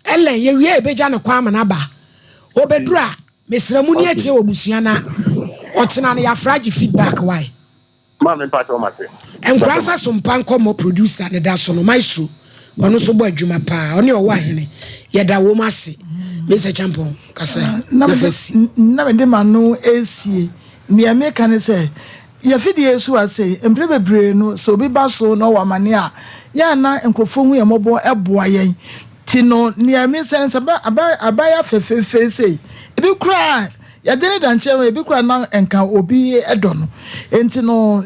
Speaker 2: ellen ye wie e beja ne kwa ma na ba obeduru a mesra mu ni akire obusua na otena na ya frage feedback why
Speaker 7: ma me pato mate
Speaker 2: Enkwasa Sompa Nkomo producer ne da so no maestro ono so bo adwuma pa oni owo ahene ye da wo mase Mr. Champion kasa
Speaker 1: na me de manu esie ni ameka ne say ya fidie so ase empre bebre no so bi ba so no wa mane a ya na enkrofo hu yemobo eboa yen ti no ni ame sense abaya fefefe sei ebi kura ya dene danche ebi kura na enka obi edo no enti no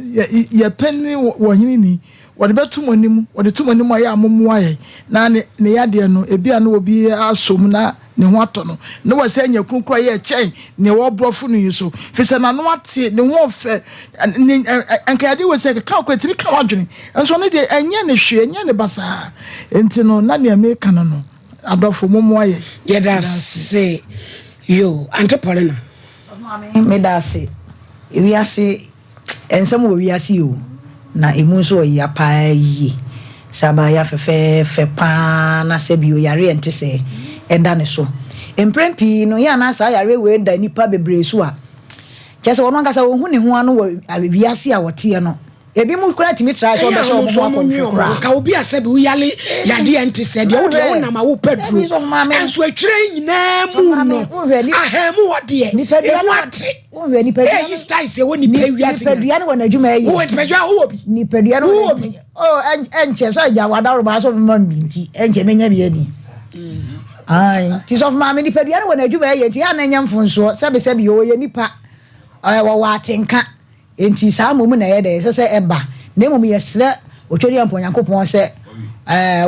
Speaker 1: ya penni wo hini ni wode betum anim wode tum anim aye amomo aye na ne ya de no ebi ana obi asom na ne ho ato no ne wase anya kunkura ye chen ne wo brofo no yiso fisa na no ate ne ho fe anka ya de wase ka kwati bi ka wadwene enso no de anya ne hwe anya ne basa enti no na ne America no adofo momo aye
Speaker 2: ye da say yo antepolina
Speaker 3: me da say wi ase ensem wo wi ase yo na emu so ya pa yi saba ya fe pa na se bi o yare ente se eda ne so emprempi no ya na sa yare we da nipa bebre so a chese wono ngasa wo hu ne ho anu wo abiase a wote no ebi mu kura timi try so be so mo akon
Speaker 2: ka obi asabi wo yale yade ente se de wo de wo na ma wo pedro enso atwire nyina mu no ahemu wo de e wate
Speaker 3: wo we ni pedro
Speaker 2: e style se wo ni pe wiase
Speaker 3: ni pedro ya no na adwuma yi
Speaker 2: wo ni pedro wo obi
Speaker 3: ni pedro ya no oh enche sa ja wada ro ba so mo mbinti enche menya bi adi ai ti so ma me ni pedro ya no na adwuma yi ti ya na nya mfonso sebe yo ye nipa wo watenka enti sa momu na ye de se eba na momu ye sre otwori ampo Nyankopon se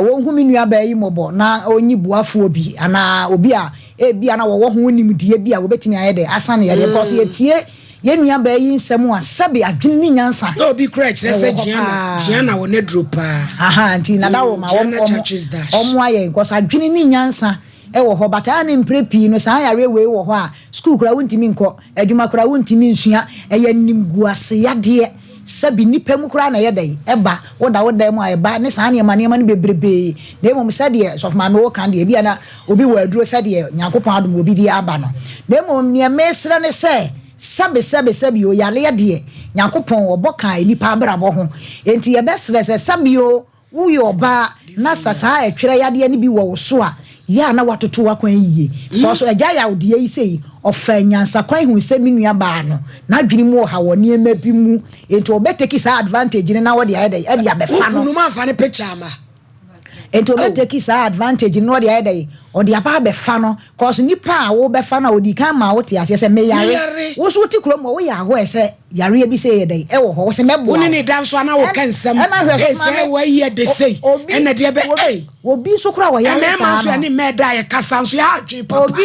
Speaker 3: wo hu mi nua ba yi mobo na onyi buafo obi ana obi a ebi ana wo ho nim die bi a wo betimi aye de asane ye de cause ye tie ye nua ba yi nsem a sabe adwene ni nyansa
Speaker 2: no obi kra kire se giana wo ne dropa
Speaker 3: aha nti na da wo ma wo mo aye cause adwene ni nyansa wo ho bata na mprepi no sa yare we wo ho a school kura wontimi nko adwuma kura wontimi nsua eye nimguase yade sabi nipa mu kura na yedai eba woda mu eba ne sa ne ma no bebrebe na emom sade sof ma me wo kan de bia na obi wa aduro sade Nyankopon adom obi di aba no na emom ne mesre ne se sabe o yale yade Nyankopon wo bokan nipa abrabo ho enti ye besre se sabe o wo yo ba na sasa etwere yade ne bi wo so a ya na watoto wakwan yiye because eja ya odi yi sei ofanyansa kwan hu se minua ba no na dwene mu ha woni ema bi mu enti obeteki sa advantage ne na wode ayede e abefa no
Speaker 2: no ma fa ne picture ma
Speaker 3: enti obeteki sa advantage ne wode ayede odi apa abefa no cause nipa a wo befa na odi kan ma wote ase se me yare wo so ti krom wo ya ho ese yare bi se yede e wo ho wo se mebo
Speaker 2: woni ne dan so na wo kan sam e wo ye de sei e na de be
Speaker 3: obi so kura wo yare
Speaker 2: sa na me so ne me da ye kasa so ya adwe papa
Speaker 3: obi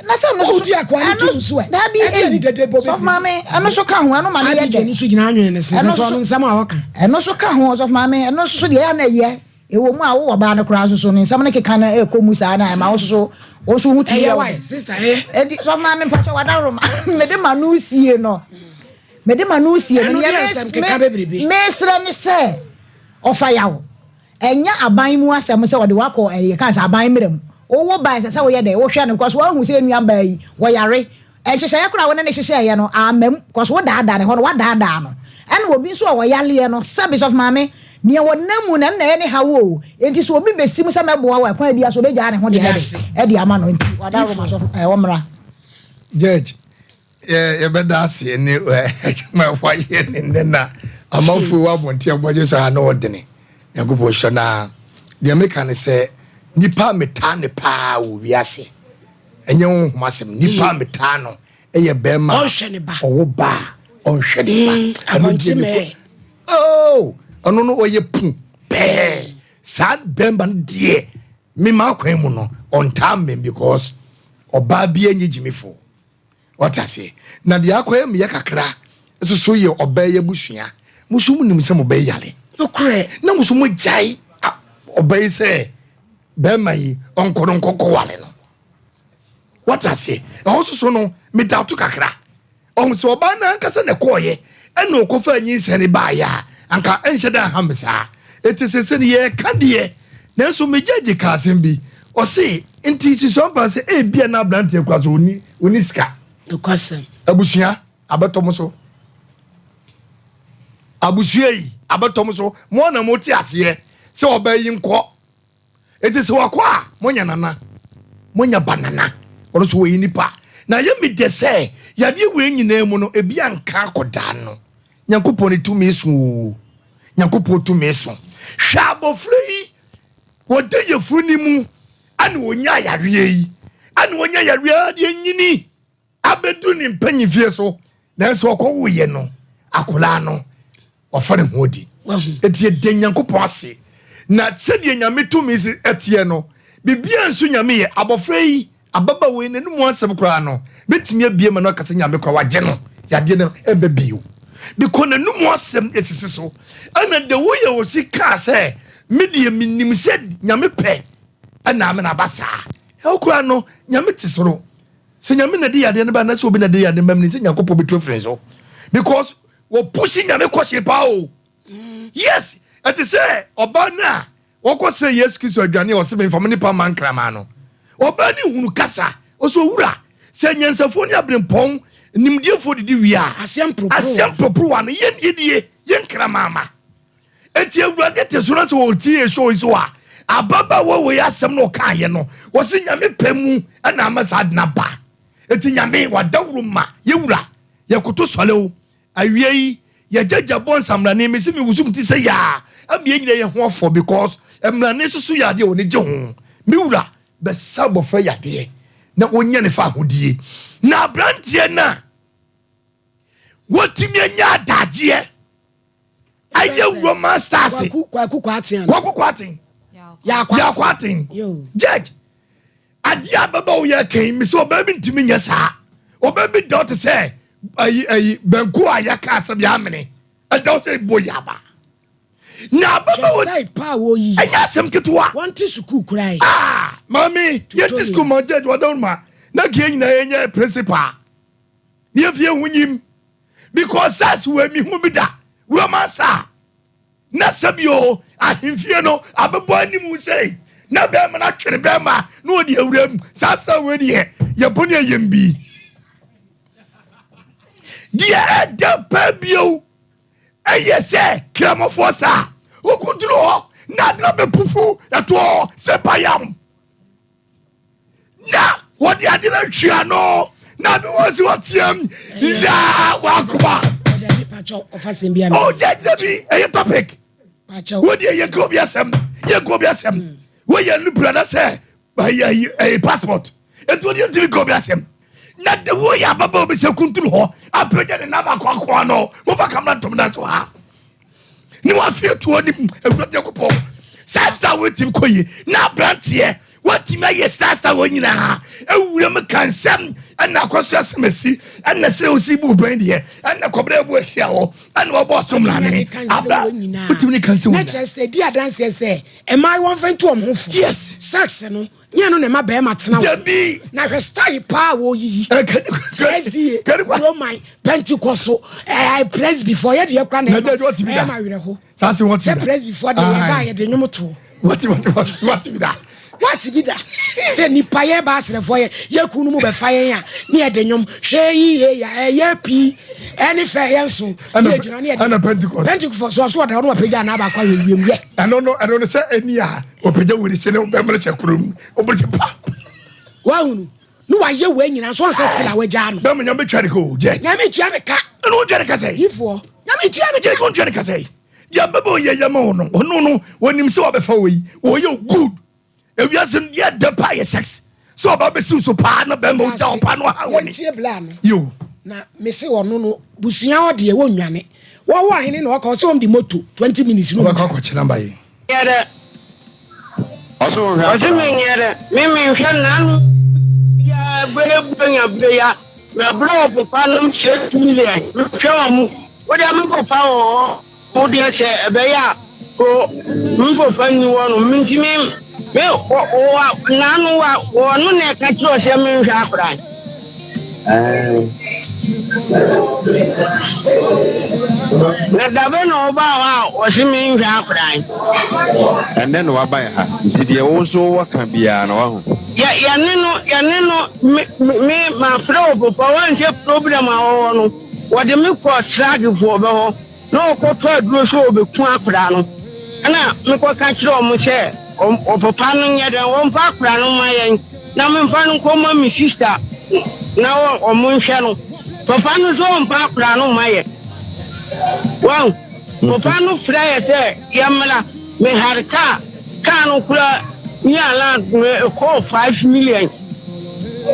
Speaker 3: na say no
Speaker 2: so dia kwa ni so e
Speaker 3: da bi so mame eno so ka ho eno ma ne ye de
Speaker 2: ni so gina anwen ne se so no nsam a woka
Speaker 3: eno so ka ho so mame eno so de ya na ye ewo mu a wo ba na kura so ne nsam ne keka na ekomu sa na ma wo so hu ti
Speaker 2: ya why sister
Speaker 3: edi so mame mpacho wadaro me de manu sie no me de manu sie no ye mesra ne se ofa yawo enya aban mu asem se wode wakọ kan se aban mrem owo ban se wo ye de wo hwe ne because wo hu se enu aba yi wo yare ehyehyɛ ya kura wo ne hyehyɛ ye no amam because wo daada ne ho no wa daada no ene obi nso wo yale no service of mame ne wo namu na na ne hawo enti so obi besim se meboa wa kwan bia so be gya ne ho de e de ama no enti wada ro ma so wo mra
Speaker 4: judge ye beda ase ne ma wa ye ne na amafu wa bonti aboje so ha no odene yagobo shona de meka ne se nipa meta ne pa wo wiase enye wo humasem nipa meta no eye bema
Speaker 2: onhwe ne ba
Speaker 4: owo ba onhwe ne ba
Speaker 2: abotime
Speaker 4: ono no oye pu be san bemba die me ma kwan mu no on time because oba bia nyi jimifo what I say na de akwa me ye kakra so ye oba ye busua musum nim se mo ba yale
Speaker 2: okure
Speaker 4: na musum jai oba yi se be mai onkoro nkoko wale no what I say so no me doubt kakra so oba na nkasa ne koye ena okofa nyi se ne ba ya anka enhye da hamsa etesese ne ye kade na so me jaji kasen bi o se nti si so ba se e bia na blante kwa so oni ska
Speaker 2: okwasem
Speaker 4: abusua abetom so abusua yi abetom so mo na mo ti ase se oba yi nko etese wakwa mo nya nana mo nya banana o so yi nipa na ye mi de se yade we nyina mu no ebia nka akoda no nyankopon tu mesu nyankopon tu mesu hwabo frei wode ye fruni mu ane wonya yare yi ane wonya yare de nyini abedu ni mpanyi fie so na so okowo ye no akola no ofare hodi etie de nyankopon ase na sede nyame tu mesi etie no bibia nso nyame ye abofrei ababa we ne mu asem kra no betimi abie ma no akase nyame kra wagye no yade no embebiu because na numu asem esisi so ana de wo ye wo sika se medie minim se nyame pe ana amena basa e okura no nyame tisoro se nyame na de yade ne ba na se obi na de yade mbam ni se nyakopo betu frɛ so because wo pushi nyame kwɔhye pa o yes it is say oba na wo kɔ se yes Kristo adwane wo se me fam ni pa man krama no oba ni hunu kasa o so wura se nyansafo ni abrempɔn nimdiefo didi wia asem propro wan yen yedie yen kramama eti awurade tesuna so otie show iso a ababa wo ya asem no ka ye no wo se nyame pemu na amasa na ba eti nyame wadawru ma yewura yakoto solew awie ye jaja bon samrane me se me wusum ti se ya amie nyina ye ho ofo because emrane susu ya de oni je ho me wura be sabo fa ya de na wonya ne fa hodie na brantie na wotimi anya adaje aye Roman stars kwakuatin ya kwatin judge adia baba o ya kan mi so ba bi ntimi nya sa o ba bi doubt say ayi banku ayaka asab ya amene a doubt say boya ba na baba o
Speaker 2: style pa wo yi
Speaker 4: anya sem ketwa
Speaker 2: wanti suku kurai
Speaker 4: mami yeti school mo judge wadon ma na ke nyina yenye principal ni afie hunyim because that's where me hu bida romansa na sabio ahimfie no abebo animu sei na be ma na twere be ma na odi awuram sasa we die ye boni ayembi dia da pabio ayese kramofo sa okudro na dra be pufu eto se payam na wodi adina hwia no na be was what ya wakuma oh judge be a topic what you go be asem we you libra na say a passport it would you go be asem na the way ababa be se kunturu ho apeja na ba kwakwa no mo fa kamna tom na so ha ni wa fie to oni ewurade kopo sister with him koyi na brantie what me yes star when you na ewure me kansam and akoso asemesi and na se osi bu ban de and na kobre bu ahia wo and wo boss mla ne aba what me kansam
Speaker 2: na just di adanse say am I one fan to omhofo
Speaker 4: yes
Speaker 2: sex no nya no na ma be matena
Speaker 4: wo
Speaker 2: na hwe style pa wo yi bro my Pentecost I praise before you dey kra na ma were ho
Speaker 4: say what
Speaker 2: you praise before dey ba ye dey nwom to
Speaker 4: what be that
Speaker 2: what be that say ni paye ba asre for ye kunu mu be fa yen a ni e de nwom hwe yi ya pi any fair yenso ye gina ni e
Speaker 4: and Pentecost
Speaker 2: so da no pagya na ba kwa wiem ye
Speaker 4: I don't know say any a opagya we say no be mre che kurum obri pa
Speaker 2: wa hunu no wa ye we nyina so ansa still awagya no
Speaker 4: be me nyame tware ko je
Speaker 2: nyame tua ne ka
Speaker 4: no tware ka say
Speaker 2: ifo
Speaker 4: nyame tua ne je ko tware ka say ya bebo ye yama ono no wonim se obefa we wo ye good ewiase ye de pa ye sex so ba be so pa na be mo da pa no ha woni
Speaker 2: tie bla no
Speaker 4: yo
Speaker 2: na me se wono no busua ode wo nwane wo ahene na o ka so di moto 20 minutes no
Speaker 4: ba ka ko chilamba yi
Speaker 6: yere oso me yere me hwe nan ya gbe ya na bro pa no se million hwe omu wo dia me ko pa o wo dia se ebe ya ko mpo pa ni wono mintimi me o nanu wa wonu ne ka tro se me hwe akra na dabe no ba wa o se me hwe akra
Speaker 8: and then wa ba ha nti de wo so wa kan bia na wa ho
Speaker 6: ya neno me ma pro pa wan se problem a wo no wo de me ko strage fo be ho no ko to aduro so obeku akra no na me ko ka kire o mo se o papa no nye de wo mfa akra no ma yen na me mfa no ko ma mi sister na o mo nhwe no papa no so mfa akra no ma ye wow papa no fra ye se yamla me harka ka no kura ni ala ko 5 million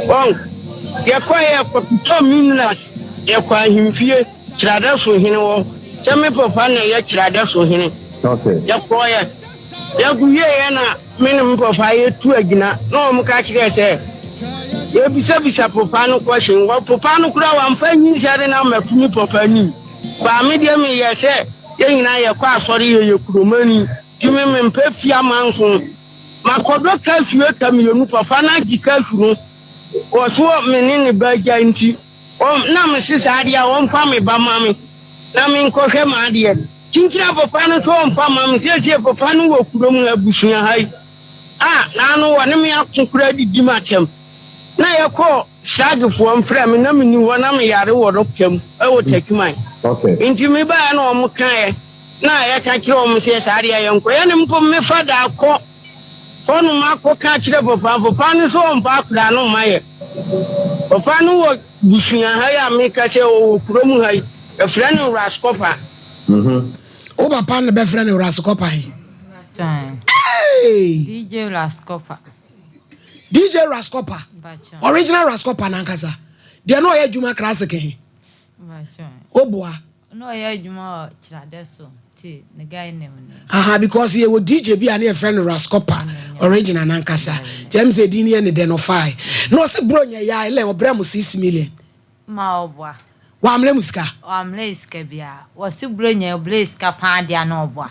Speaker 6: bon ye ko to minas ye ko ahimfie kirada so hene wo se me papa na ye kirada so hene
Speaker 8: okay
Speaker 6: ye ko ye guye ye na me ne papa ye tu agina na o mu ka kire se ye bisa papa no question wo papa no kura wa mfa nyi sere na matumi papa ni ba me de me ye se ye nyina ye ko asori ye kuromani timi me mpafia manso makodo ka fiwe kamiyonu papa na jika furu o so menini baja nti o na me sisa adia o mpa me ba mami na me nkohwe ma adia kinkira papa no so mpa mami se papa no wo kurom abusuya hai na no wone me akukura didi matem na yeko shagefo mfra me na me ni wona me yare wo rokem e wo takiman
Speaker 8: okay
Speaker 6: nti me ba na o mkan na ya ka kire o mo se adia yenko ye ne mpo me fada akọ onu mako ka kire papa ni so mpa akra no maye papa no wo busuya ha ya me ka se o kurom ha e friend Raskopa
Speaker 2: o papa ne be friend Raskopa
Speaker 5: DJ
Speaker 2: Raskopa original Raskopa na nkasa de no ye juma classic he oboa
Speaker 5: no ye juma chiradeso the guy name
Speaker 2: because he would DJ be a friend Raskopa original nankasa James Edini and the Denofy no se bronya ya ele obremu 6 million
Speaker 5: ma obwa
Speaker 2: wa amlemuska
Speaker 5: amleska bia wasi bronya obleska pa dia no obwa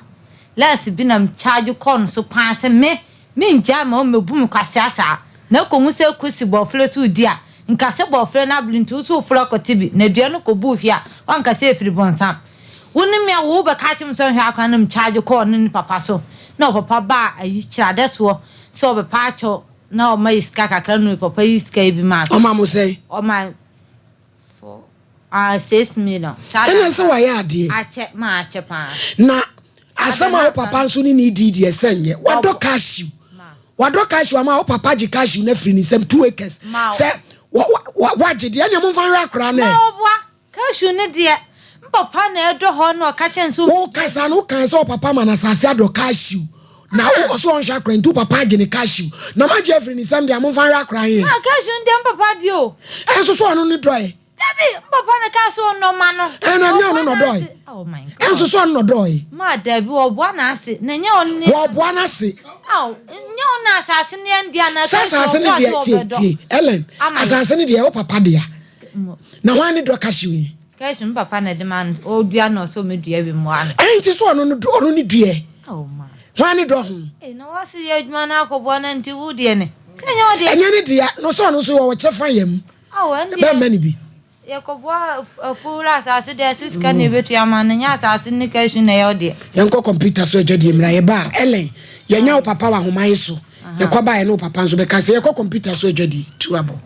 Speaker 5: last bi na charge con so pa se me nja ma o mebu me kwase asa na ko hu se kusi bofle so dia nka se bofle na blintu so flo kotibi na dua no ko bu fia wanka se efiri bonsa woni me wo be ka chim so hwa akwa nam charge call ni papa so na papa ba ayi chirade so so be pa cho na o mai ska kakra no papa yi ska bi ma
Speaker 2: o ma mo say
Speaker 5: o ma 6 million
Speaker 2: ena se wa ya ade
Speaker 5: ache ma ache pa
Speaker 2: na asama o papa so ni didi esenye wado cash ama o papa ji cash na free ni sem 2 acres se wa je de ene mo fa ra akra na
Speaker 5: o bwa cash ne de papa na edo ho no ka chen so
Speaker 2: o kasa no kan so papa ma na sase ado cash na o so on shakra ntu papa je ne cash na ma Jeffrey ni sam de am fa ra akra yin
Speaker 5: cash ndem papa di o
Speaker 2: so so anu ni doy
Speaker 5: Dabi papa na ka so no ma no
Speaker 2: na nya no doy
Speaker 5: oh my god
Speaker 2: so so no doy
Speaker 5: ma dabi o bua na ase na nya oni
Speaker 2: wo bua na ase
Speaker 5: Oh, no, na assassin Indiana.
Speaker 2: Assassin, Ellen. Assassin, dear, papa, dear. Now, why did you catch you?
Speaker 5: Question, papa, and demand. Oh, dear, no, so me, dear, one.
Speaker 2: Ain't this one on the door, only dear.
Speaker 5: Oh, my.
Speaker 2: Why did
Speaker 5: you? No, I see your man, I'll go one and two woody. And
Speaker 2: any dear, no son, so what's a fire.
Speaker 5: Oh, and
Speaker 2: there many be.
Speaker 5: Yakobo, a fool as I said, there's this can be your man, and yes, I see indication, dear.
Speaker 2: Yanko computer surgery, Eba, Ellen. Yanyo papa, who my so. Yakoba, I know papa, so because they call computer surgery to abo.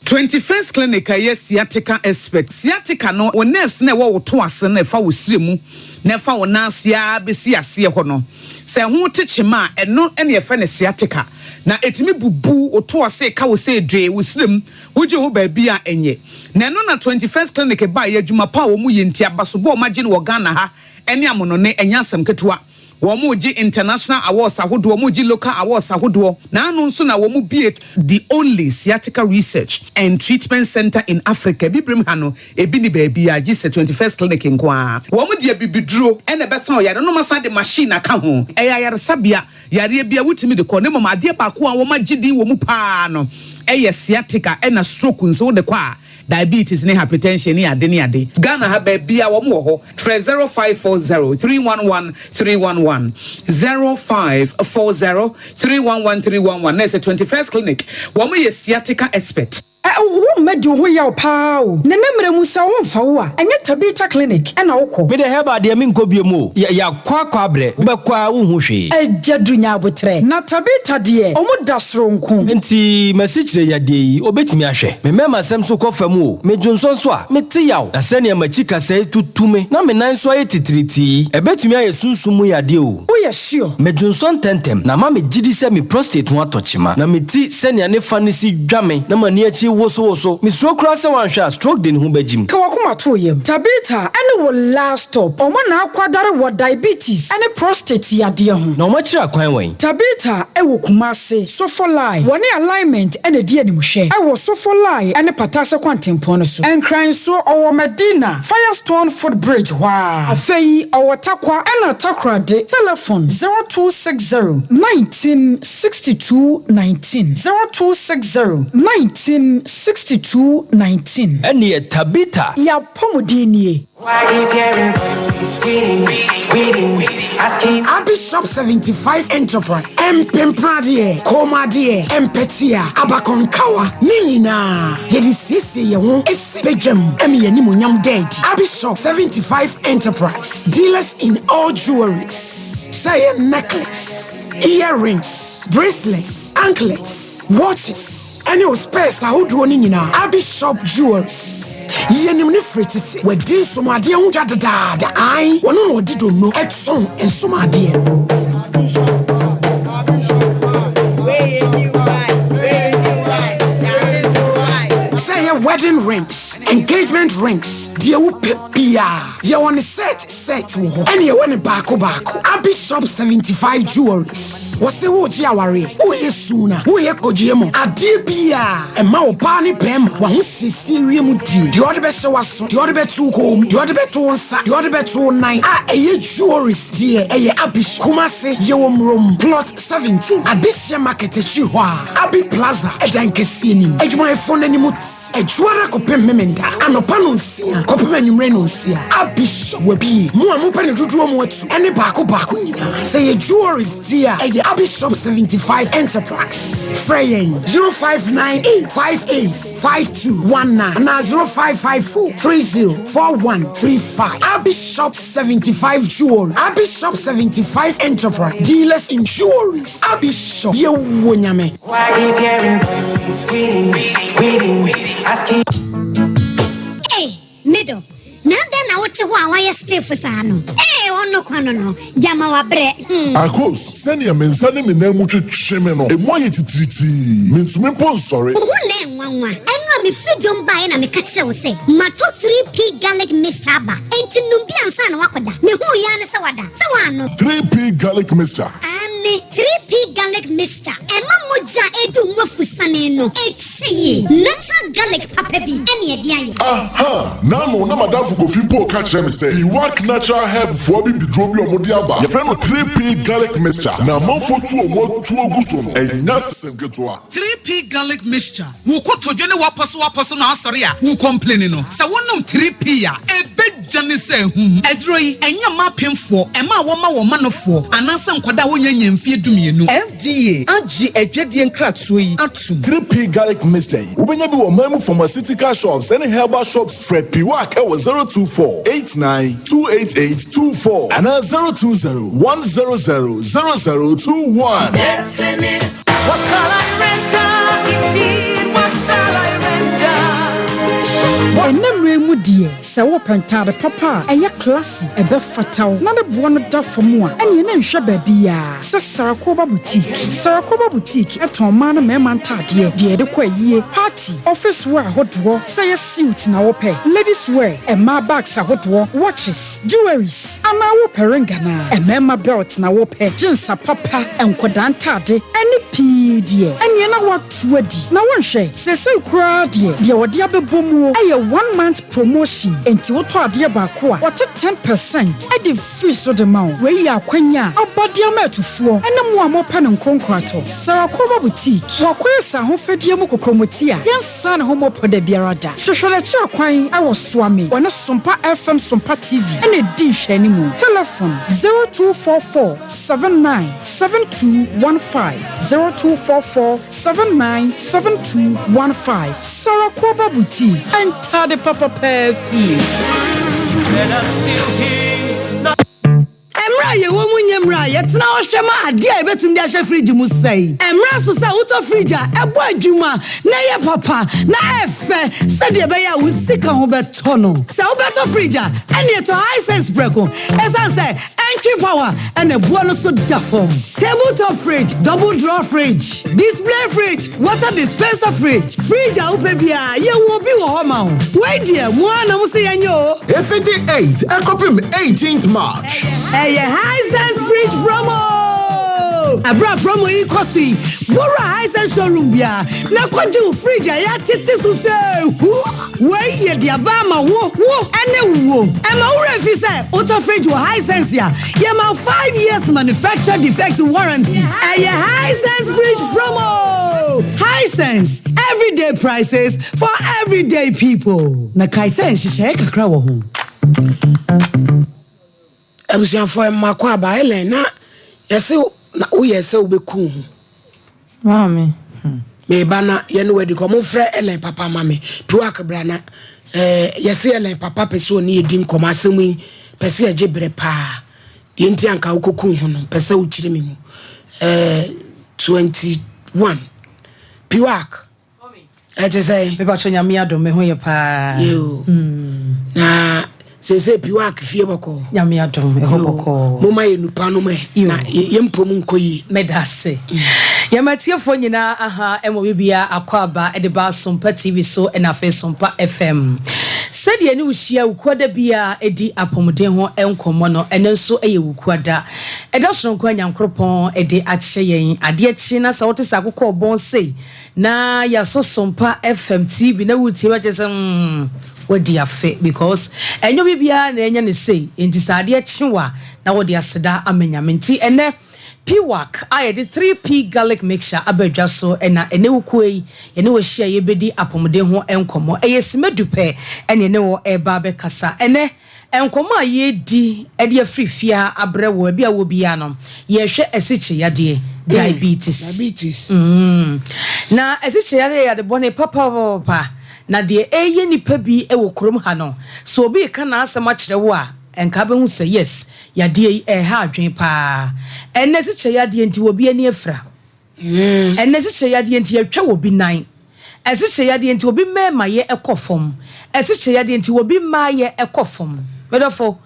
Speaker 9: 21st clinic aye sciatica expert sciatica no o nerves na wo to ase na fa wo siremu na fa wo nansia besi ase ho no se ho techema eno ene ye fa ne sciatica na etimi bubu o to ase ka wo se dwe wo sirem wo je ho ba bia enye na eno na 21st clinic ba ye adwuma pa wo mu ye ntia baso bo magine wo Ghana ha ene amono ne enyasem ketewa Womuji international awards ahodo womuji local awards ahodo na anu nso na womu be the only sciatica research and treatment center in Africa bibrim hano ebi ni baby a gise 21st clinic nkoa womu de bibiduro ene besa o yare no masa de machine aka ho eya yare sabia yare bia wutimi de ko ne mama de ba ko a womu gidi womu pa no eye sciatica ena stroke nso de kwa diabetes ne hypertension ne ade Ghana ha ba bia wo mo ho 0540 311 311 0540 311 311 na 21st clinic wo mo ye sciatica expert
Speaker 2: wo medu ho ya pao na nemre mu sa wo mfa wo a enye tabita clinic na wokọ
Speaker 10: me de heba de me nkobie mu ya kwa bre wo bekwa wo hu hwe
Speaker 2: ejadu nya abotre na tabita de omo da soronko
Speaker 10: nti masichire ya de obetimi ahwe me mema sem so kofam o me dwonso so a me te yaw na se ne machika sai tutume na me nan so aye titiriti ebetumi aye sunsumu ya de o
Speaker 2: wo ye sure
Speaker 10: me dwonso tentem na ma me gidi se me prostate ho atochima na me ti se ne ne fa ne si dwame na mani achi woso mi stroke cross one shot stroke den hu bajim
Speaker 2: ka wakoma to yem tabita ene wo last stop o ma na akwadare wo diabetes ene prostate yade ho
Speaker 10: na o ma kira kwan wen
Speaker 2: tabita e wo kumase sofolai woni alignment ene di animhwe e wo sofolai ene patase kwantempon no so enkran so o Medina Firestone footbridge wa afei o takwa ene takra de telephone 0260 1962 19 0260 1962-19.
Speaker 10: Eni tabita.
Speaker 2: Ya pomodini.
Speaker 11: Why you caring for reading,
Speaker 2: Bishop 75 Enterprise. Empempradie, Comadie, Empetia, Abakonkawa, Nina. Yedi sisi ye won esibejem emi ye ni monyam dead. Bishop 75 Enterprise. Dealers in all jewelries. Say a necklace, earrings, bracelets, anklets, watches. Any of space how do you know? Bishop Jewels. Yenim ni frititi. We did some idea who got the I one no did know at song and some idea. Say a wedding rings, engagement rings, dear pia. You want a set and you want a bako. Bishop 75 Jewels. What's the word Yawari? Who is sooner? Who is Kojimo? A dear Bia, and Mao Barney Pem, one Sicilian tea. The other best was the other bet to home, the other bet to one side, the other bet to one night. A jewelist dear, a Abish Kumase, Yom Room, plot 17. A this year market at Chihuahua, Abi Plaza, a Dankasini, a my phone anymore. A juara kopem memenda anopanonsia kopem anumrenonsia Bishop webi mo amopane dodo mo atu ene baako nyina say a jewelry dear a Bishop 75 Enterprise Freyen 0598585219 na 0554304135 Bishop 75 Jewelry Bishop 75 Enterprise dealers in jewelries Bishop ye wonyame.
Speaker 11: Why you caring for reading
Speaker 12: Hey, middle. Nanda na wote ho awaya stiff sano. Eh, ono kwano no. Jama wa bre.
Speaker 13: Akos, send your mensa ne me na mu twetwe no. E mo aye titiriti. Mentumi pon sorry.
Speaker 12: Wo na nwanwa. Eno me fidom bae na me ka kire wo se. Mato 3P garlic mixture ba. Enti numbi ansa na wakoda. Me hu ya ne se wada. Se wano.
Speaker 13: 3P garlic mixture.
Speaker 12: Ane 3P garlic mixture. Ema moja edu mwafusa. sane no echi natural garlic papa bi ene e dia ye
Speaker 13: aha nano na madam Kofi po ka kire me say you work natural help for bi bidro bi omodi aba your friend 3P garlic mixture na manfo tu omo tu oguso no enya senketoa
Speaker 9: 3P garlic mixture wo kotojo ne waposo na asori a wo complain no se wonum 3P a ebegya ne se hu edro yi enya mapemfo ema wo ma manofo ananse nkoda wo nya nyamfie dumienu FDA agi adwedie nkratso yi atum
Speaker 13: 3P garlic mixture yi ubenya bi wo mamu pharmaceutical shops and herbal shops Fred P work e was 02489288824 and 02010000021
Speaker 11: Destiny. What shall I render? Indeed, what shall I render?
Speaker 2: Enamre mu die se wo pentade papa eye classy ebe fataw na ne bo no da famo a ene na nhwe ba bia se Sarakoba boutique eton ma na mema ntade de de kwa yie party office wear hodo se ye suit na wo pe ladies wear e ma bags ahodo watches jewelries ana wo perenga na e mema belt na wo pe jeans papa enkoda ntade ene pii die ene na watu adi na wo nhwe se kura de wo de abebomu aye 1 month promotion enti wo to ade ba ko a what 10% e dey free so the mount we ya kwanya abode amatufo ene mo amopa ne nkonkrato Sarakoba boutique wakwesa ho fedie mu kokromoti a yensa ne ho mopo da biara da hwehwele chi akwan awo soame wona Sompa FM Sompa TV ene di hwani mu telephone 0244797215 0244797215 Sarakoba boutique enter the papa perfume. Emra ye wo munyemra ye tena ohwema ade a betum de ahye fridge mu sei emra so sa wuto fridge a ebo adwuma na ye papa na efe se de be ya usika ho beto no se wo beto fridge a ene to high sense breko esan say entry power and a buo no so da home tabletop fridge double drawer fridge display fridge water dispenser fridge a upe bia ye wo bi wo ho ma we dia mo ana mo se yanyo
Speaker 13: 58 akopim 18th March
Speaker 2: high sense fridge promo. Abra promo yi kosi. Bora high sense showroom bia. Na kwaji fridge ya titi so say. We ye dia ba ma wo ene wo. E ma wura fi say auto fridge wo high sense ya. Ye ma 5 years manufacturer defect warranty. High sense fridge promo. High sense everyday prices for everyday people. Na kai sense she kakra wo ho. Abusianfo makwa ba ele na yese na wo yese obeku hu
Speaker 5: mami
Speaker 2: me ba na ye no wedi ko mo frɛ ele papa mami piwak bra na yese ele papa pese oni edi nkom asemu pese agebre pa de nti anka wokoku hu no pese wo kire me mu 21 piwak ete say
Speaker 3: me ba chonya mi adom me ho ye pa
Speaker 2: yo na sese piwa kfie boko
Speaker 3: nyame adom e hoboko
Speaker 2: moma ye nupa no me na yempom nkoyi
Speaker 3: medase yamatiefo nyina aha emo bibia akwaba e de ba Sompa TV so e na fe Sompa FM sede ne uhyia wukwada bia edi apomden ho enkomo no ene nso eye wukwada e da so nkwa nyankropon e de akye yen ade akye na sa wote sa kokọ bon sei na ya so Sompa FM TV na wuti wa jesem wodi afe because enyo bibia na enya ne sei enti sade akyewa na wodi aseda amanyamenti ene Piwak I the 3P garlic mixture abadwa so ena ene wukuei ene wo hia ye bedi apomde ho enkomo eyesimedupe ene ne wo eba be kasa ene enkomo aye di ede afrifia abrewo bia wo bia no ye hwe esichi yade diabetes na esichi yade bone papa na de eye nipa bi e wo krom ha no so obi ka na asema kire wo a enka be hu say yes yade e ha adwen pa enne se che yade enti obi ani afra enne se che yade enti atwa obi nan ese che yade enti obi mema ye ekofom ese che yade enti obi ma ye ekofom medofo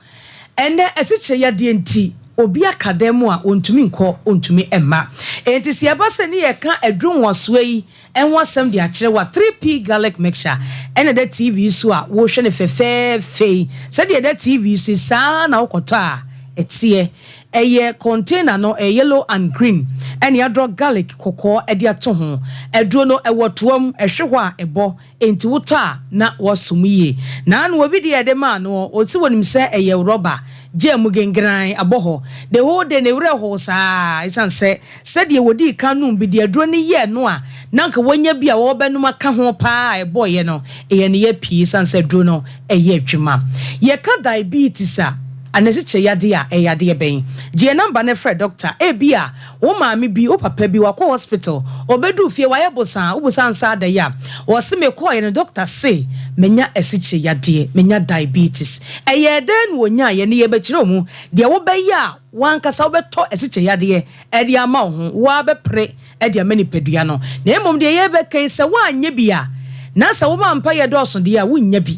Speaker 3: enne ese che yade enti obi akademu a ontumi nko ontumi emma enti se yebase ne ye ka adwun woso yi enwo asem de akire wa 3P garlic mixture ene da TV so a wo hwe ne fefe se de da TV so sa na wokoto a etie
Speaker 14: eye container no yellow and green ene adro garlic kokko ede ato ho eduro no ewotoam ehwe ho a ebo enti woto a na wosomuye na no obi de ma no osi wonim se eye rubber jemu gengran aboho the whole day ne wure ho saa isan se de wodi kanum bi de aduro ne ye no a nanka wonya bi a wo benum aka ho pa ebo ye no eye ne ye pii isan se aduro no eye adwuma ye ka diabetes a anesiche yade a eyade ben je number ne frɛ doctor bia wo maami bi wo papa bi wakɔ hospital obedu fie waye bosan nsa da ya wo se me kɔ ye ne doctor say menya esiche yade menya diabetes den wonya ye ne ye bekire mu de wo beya wankasa wo beto esiche yade de ama ho wo abepre de amani pedua no na emom de ye bekan se wo anya bia na se wo mampa ye dɔso de a wonya bi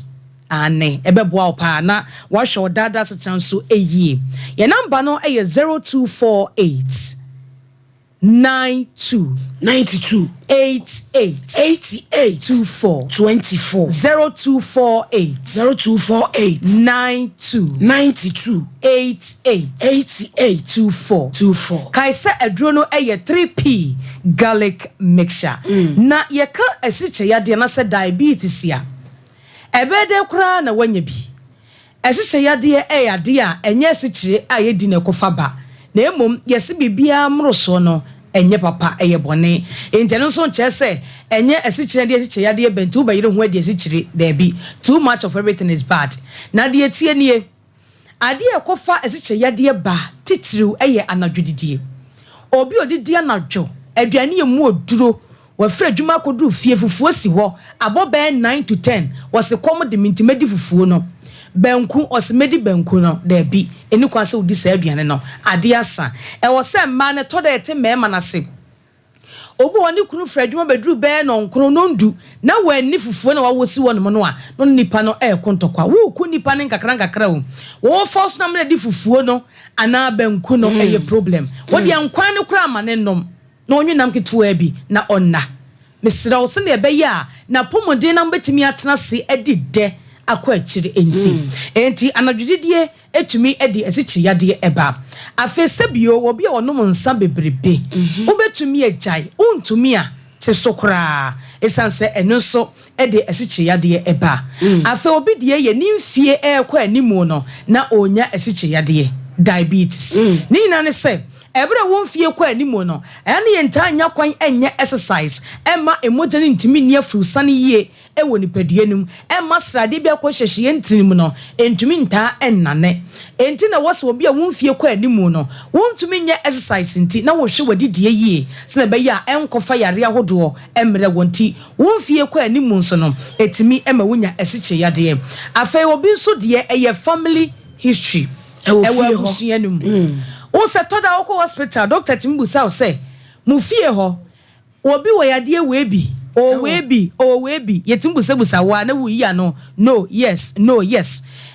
Speaker 14: ane ebeboa opa na wa show dada so chanso eyi ye number no 0248 92 88 24 0248 92 88 24 kai se aduro no 3p garlic mixture na ye ka esiche yade na se diabetes ya ebede kura na wanya bi esise yade yade a enye sichire ayedi na kofa ba na emom yesi bibia mroso no enye papa bone enti no so nchese enye esichire de esichire yade bentu ba yire ho ade esichire da bi too much of everything is bad na de etie nie ade kofa esichire yade ba titiriw anadwodidie obi odidi anadwo aduane emu oduro wafre adwuma kodu fie fufuo si ho abobe 9 to 10 wose kom de mintimedi fufuo no banku osemedi banku no da bi eni kwase odi sa aduane no ade asa wose mma ne to da ete mema na se obu woni kunu fre adwuma beduru be no nkro no ndu na wani fufuo na wawosi wono no a no nipa no kontokwa wo ku nipa ne nkakra wo force na me di fufuo no ana banku no problem wo de nkwan ne kura amane nom na onwe nam ketua bi na onna mesira wo se na ebeya na pomodin na mbetimi atena se edide akwa akire enti anadwedidie etumi edi esichi yade eba afesebio wo bia wonom nsa bebrebe obetumi agyan untumi a te sokra esanse eno so edi esichi yade eba afe obi de ye nimfie ekwa animu no na onya esichi yade diabetes ni na ne se ebere wonfie kwa animu no ene ye ntanya kwan enye exercise emma emoja ni ntimi ni afru sane yie ewo ni paduanum emma srade bia kwa hyehye ntinimu no entumi nta ennane enti na wose obi a wonfie kwa animu no wontumi nye exercise nti na wo hwe wadidie yie se na be ya enkofa yare ahodo emre wonti wonfie kwa animu nso no etimi emma wonya esiche yade afei obi nso de eye family history ewo abusuanum o se to da okwo hospital doctor timbu say mu fie ho obi wo yade webi webi yetimbu sebusa wa na wu ya no yes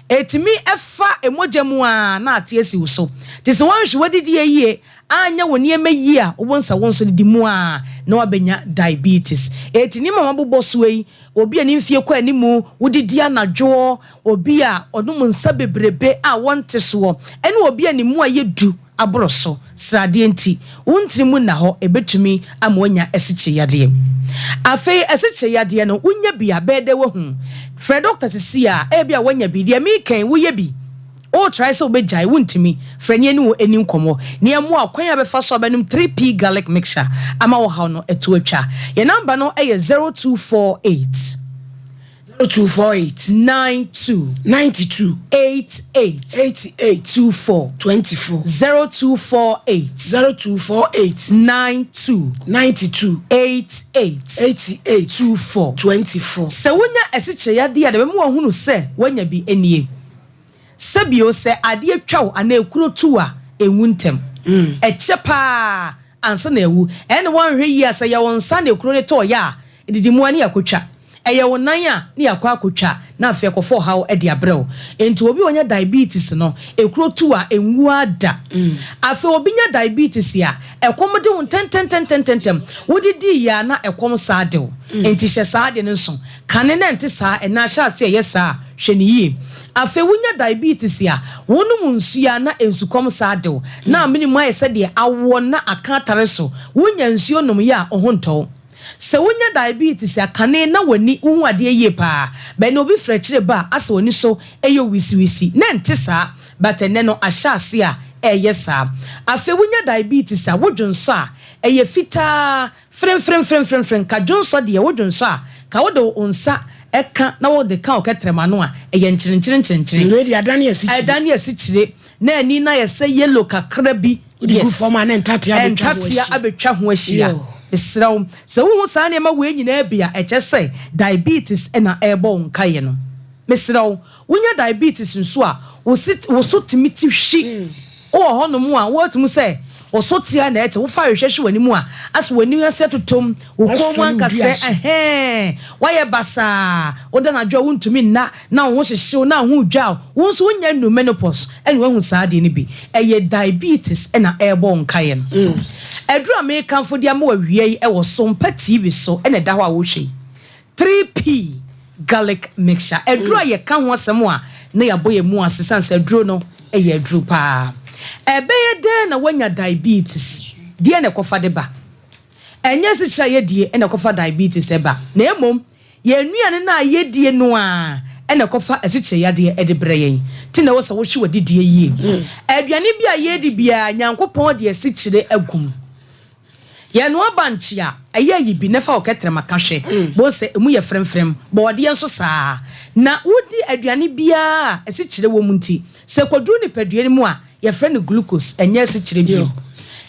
Speaker 14: etimi efa emojemu a na atiesi wo so tise wanhwe wadidi yie anya woni emayi a wonsa wonso di mu a na wabenya diabetes etini mama boboso yi obi ani mfie kwa animu wodidi anadwo obi a odum nsa bebrebe a wonte so ene obi ani mu a yedu abroso srade enti wontirimu na ho ebetumi amonya esiche yade afei esiche yade no unya bia bede wo hu fre doctor sisia bia wanya bi dia mi kan wo ye bi o try so obejai wontimi frani ni wo eni nkomo ne emu akwan abefa so abanum 3p garlic mixture ama wo ha no eto atwa ye number no 0248 92 88 24 0248 92 88 24 se wonya esiche yade ade me wo hunu se wonya bi enie sebio se ade atwaw ana ekuro tu a enwuntem echepa ansa na ewu ene wonhwe yi ase ya wonsa na ekuro ne to ya edidimu ani akotwa eye wonan a ne yakwa akotwa na afia ko for how e de abrel enti obi onya diabetes no ekuro tu a enwu ada afia obi nya diabetes ya ekom de won ten wodi di ya na ekom saa de enti hye saa de nso kane na enti saa na hye ase ye saa hwe ni yie afia wonya diabetes ya wonum nsuya na ensukom saa de na minimu ayese de awo na aka tare so wonya nsuo nom ya ohonto se wonya diabetes akane na wani unwade ye pa be no bi frechire ba asa wani so eyo wisi na ente saa but ene no ahya ase a eye saa afa wonya diabetes a wodwonso a eye fita frem ka dwonso de wodwonso a ka wodo onsa eka na wode ka oketrema no a eye nchirinchirin
Speaker 2: ready adane
Speaker 14: asichire na ani na yese yellow kakra bi
Speaker 2: odi forma na entatia
Speaker 14: abetwa ho ahia Israel so wo saa ne ma we nyina bia eche say diabetes na ebo nkaye no Israel wonya diabetes nso a wo so timiti hwi wo ho no mu a wo tum say wo so tia na ete wo fa hwehwe wani mu a aso wani ase totom wo ko mu ankase waye basa wo da na dwa wo ntumi na wo hyehye na ho dwa wo so wonya no menopause ene wo hu saa de ne bi eye diabetes na ebo nkaye no Edra me kanfo dia ma wawie e wo Sompa TV so ene da ho a wo hwe 3P garlic mixture edra ye ka ho asem a na ya boye mu asesanse edro no e ye edru pa ebe ye de na wanya diabetes die ne kofa de ba enye sisha ye die ene kofa diabetes e ba na emom ye nuane na ye die no a ene kofa asiche ya de e de breyen ti na wo se wo hwe wadidie yi aduane bia ye di bia nyankopon de asichire agum ye no abanchia eye yi bi nefa oketrema kahwe bo se emu ye fremfrem bo ode enso saa na wodi aduane bia asichire wo munti se kodru ni padue ni mu a ye frɛ no glucose enye asichire bio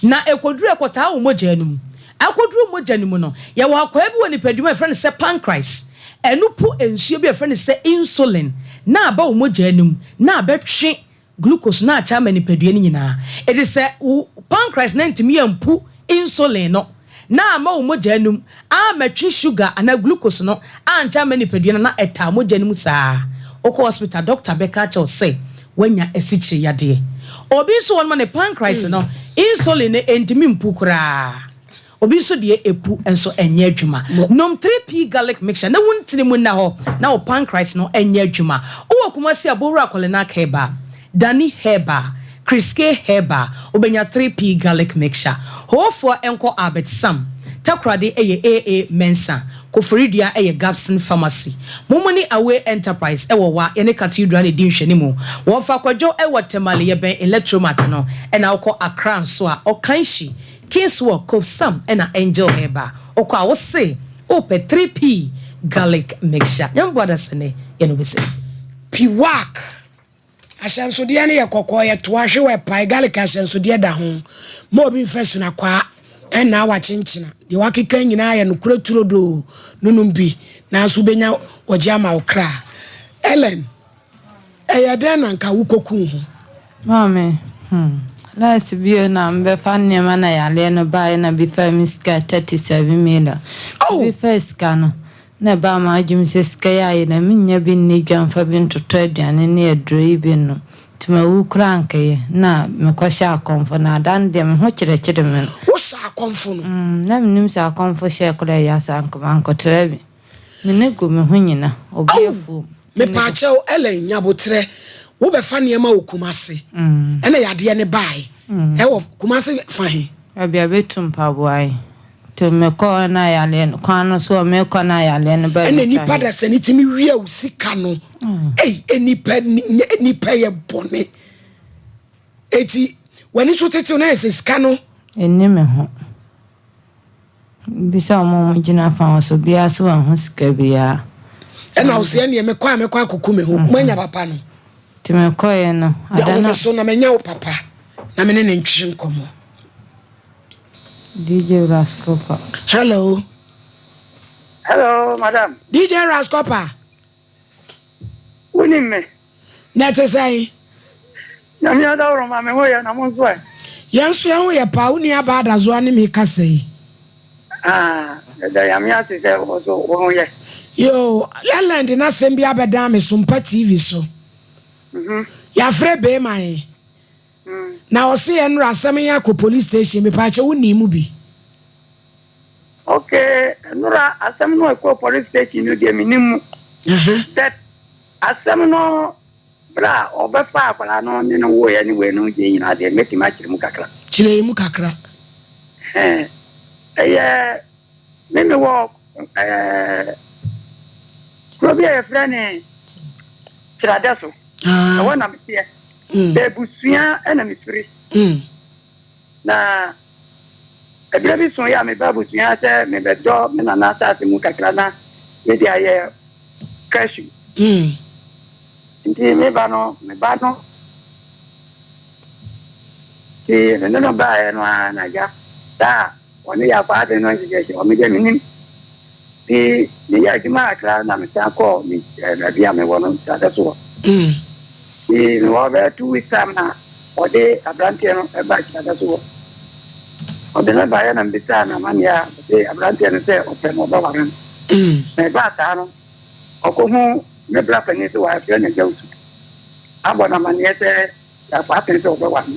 Speaker 14: na ekodru ekota wo mogya num akodru mogya num no ye wo akwa bi wo ni padue e frɛ no se pancreas enupu ensuo bi e frɛ no se insulin na aba wo mogya num na abetwe glucose na acha mani padue ni nyina it is pancreas na ntimi ampu insulin no na ama mogya num a matwe sugar ana glucose no ancha mani padua na eta mogya num saa oko hospital doctor beka cha say wanya esichire yade obi so won ma pancreas no insulin entimi mpu kura obi so de epu enso enye adwuma nom 3P garlic mixture na wuntini mu na ho na o pancreas no enye adwuma o kuma si aboru akole na keba dani heba Kriske heba obenya 3P garlic mixture hofo enko Albert Sam takrade eye AA Mensa koforidia eye Gabson Pharmacy momoni Away Enterprise ewo wa yene cathedral di nhwene mu wo fa kwadwo ewo temale ye ben electromat no ena akọ Accra so a okanshi Kingswalk of Sam ena Angel heba okọ a wo se ope 3P garlic mixture nyamboada sene ye no bese
Speaker 2: piwak asansodie ne yekokọ ye to ahwe we pai garlic asansodie da ho mo bi mfesu na kwa ena wa chinchina de wakeka nyina ye no kura turodo nunum bi na so benya oje ama okra Ellen eyade na nka wukoku ho
Speaker 5: mame last bio na mbe fanne mana ya le no ba na bi fa miska 37 million bi fa skano na ba ma ajum se ska ya na minya bi ni dwanfa bi ntoto aduane ne adroi bi no tima wu kranke na me kwasha akomfo na dan dem ho kire me
Speaker 2: wo sa akomfo no
Speaker 5: na minim sa akomfo she kura ya sa anko trebi me ne go me ho nyina obiefo
Speaker 2: me pa cheo Ellen nyabotre wo be fa ne ma okumase ena yade ne bai e wo kumase fahin
Speaker 5: abia betum pa boai to me ko na ya le kwano so me ko na ya le ba
Speaker 2: ena ni pada se ni timi wia usika no eni pa ye bone eti wani so tete na ese sika no
Speaker 5: eni me ho bisa mo gina fa so bia so ho sika bia
Speaker 2: ena o se ne me kwa akuku me ho manya papa no
Speaker 5: ti me ko ye no
Speaker 2: adana so na menya o papa na me ne ntwi nkomo
Speaker 5: DJ Rascopa.
Speaker 2: Hello,
Speaker 6: madam.
Speaker 2: DJ Rascopa.
Speaker 6: Wini me.
Speaker 2: Nete say.
Speaker 6: Nyami ada oro ma me ho ya na mo so e.
Speaker 2: Yanso ya ho ya pa uni aba da zo ani me ka sei.
Speaker 6: Da yami ati se wo so wo ye.
Speaker 2: Yo, land na sembi abeda me Sompa TV so. Ya frɛ be mai. Na o se enra asɛm ya ko police station me pa che woni mu bi.
Speaker 15: Okay, nura asɛm no ko police station no de minimu. That asɛm no bra obefa akwala no ne no wo ya ni we no je nyina de meti ma kyeremu kakra.
Speaker 2: Kyeremu kakra.
Speaker 15: Me wo Robi e frane Tradaso. I want to see the Busia and a mystery. Na a baby son ya me babu sia se me be do me na na sa se mu kakra na me dia ye cash. Nti me ba no ti no ba e no na ja ta oni ya pa de no je o me je mi ti ni ya ki ma kra na me ta ko mi na bia me wono ta da so ti no ba 2 weeks na o de abrante no e ba ta da so o de na ba ya na mbita na man ya de abrante no se o pe mo ba waran me ba ta no o ko hu me bra pe ni so wa fi na ja usu abo na man ye se ya pa pe so ba wan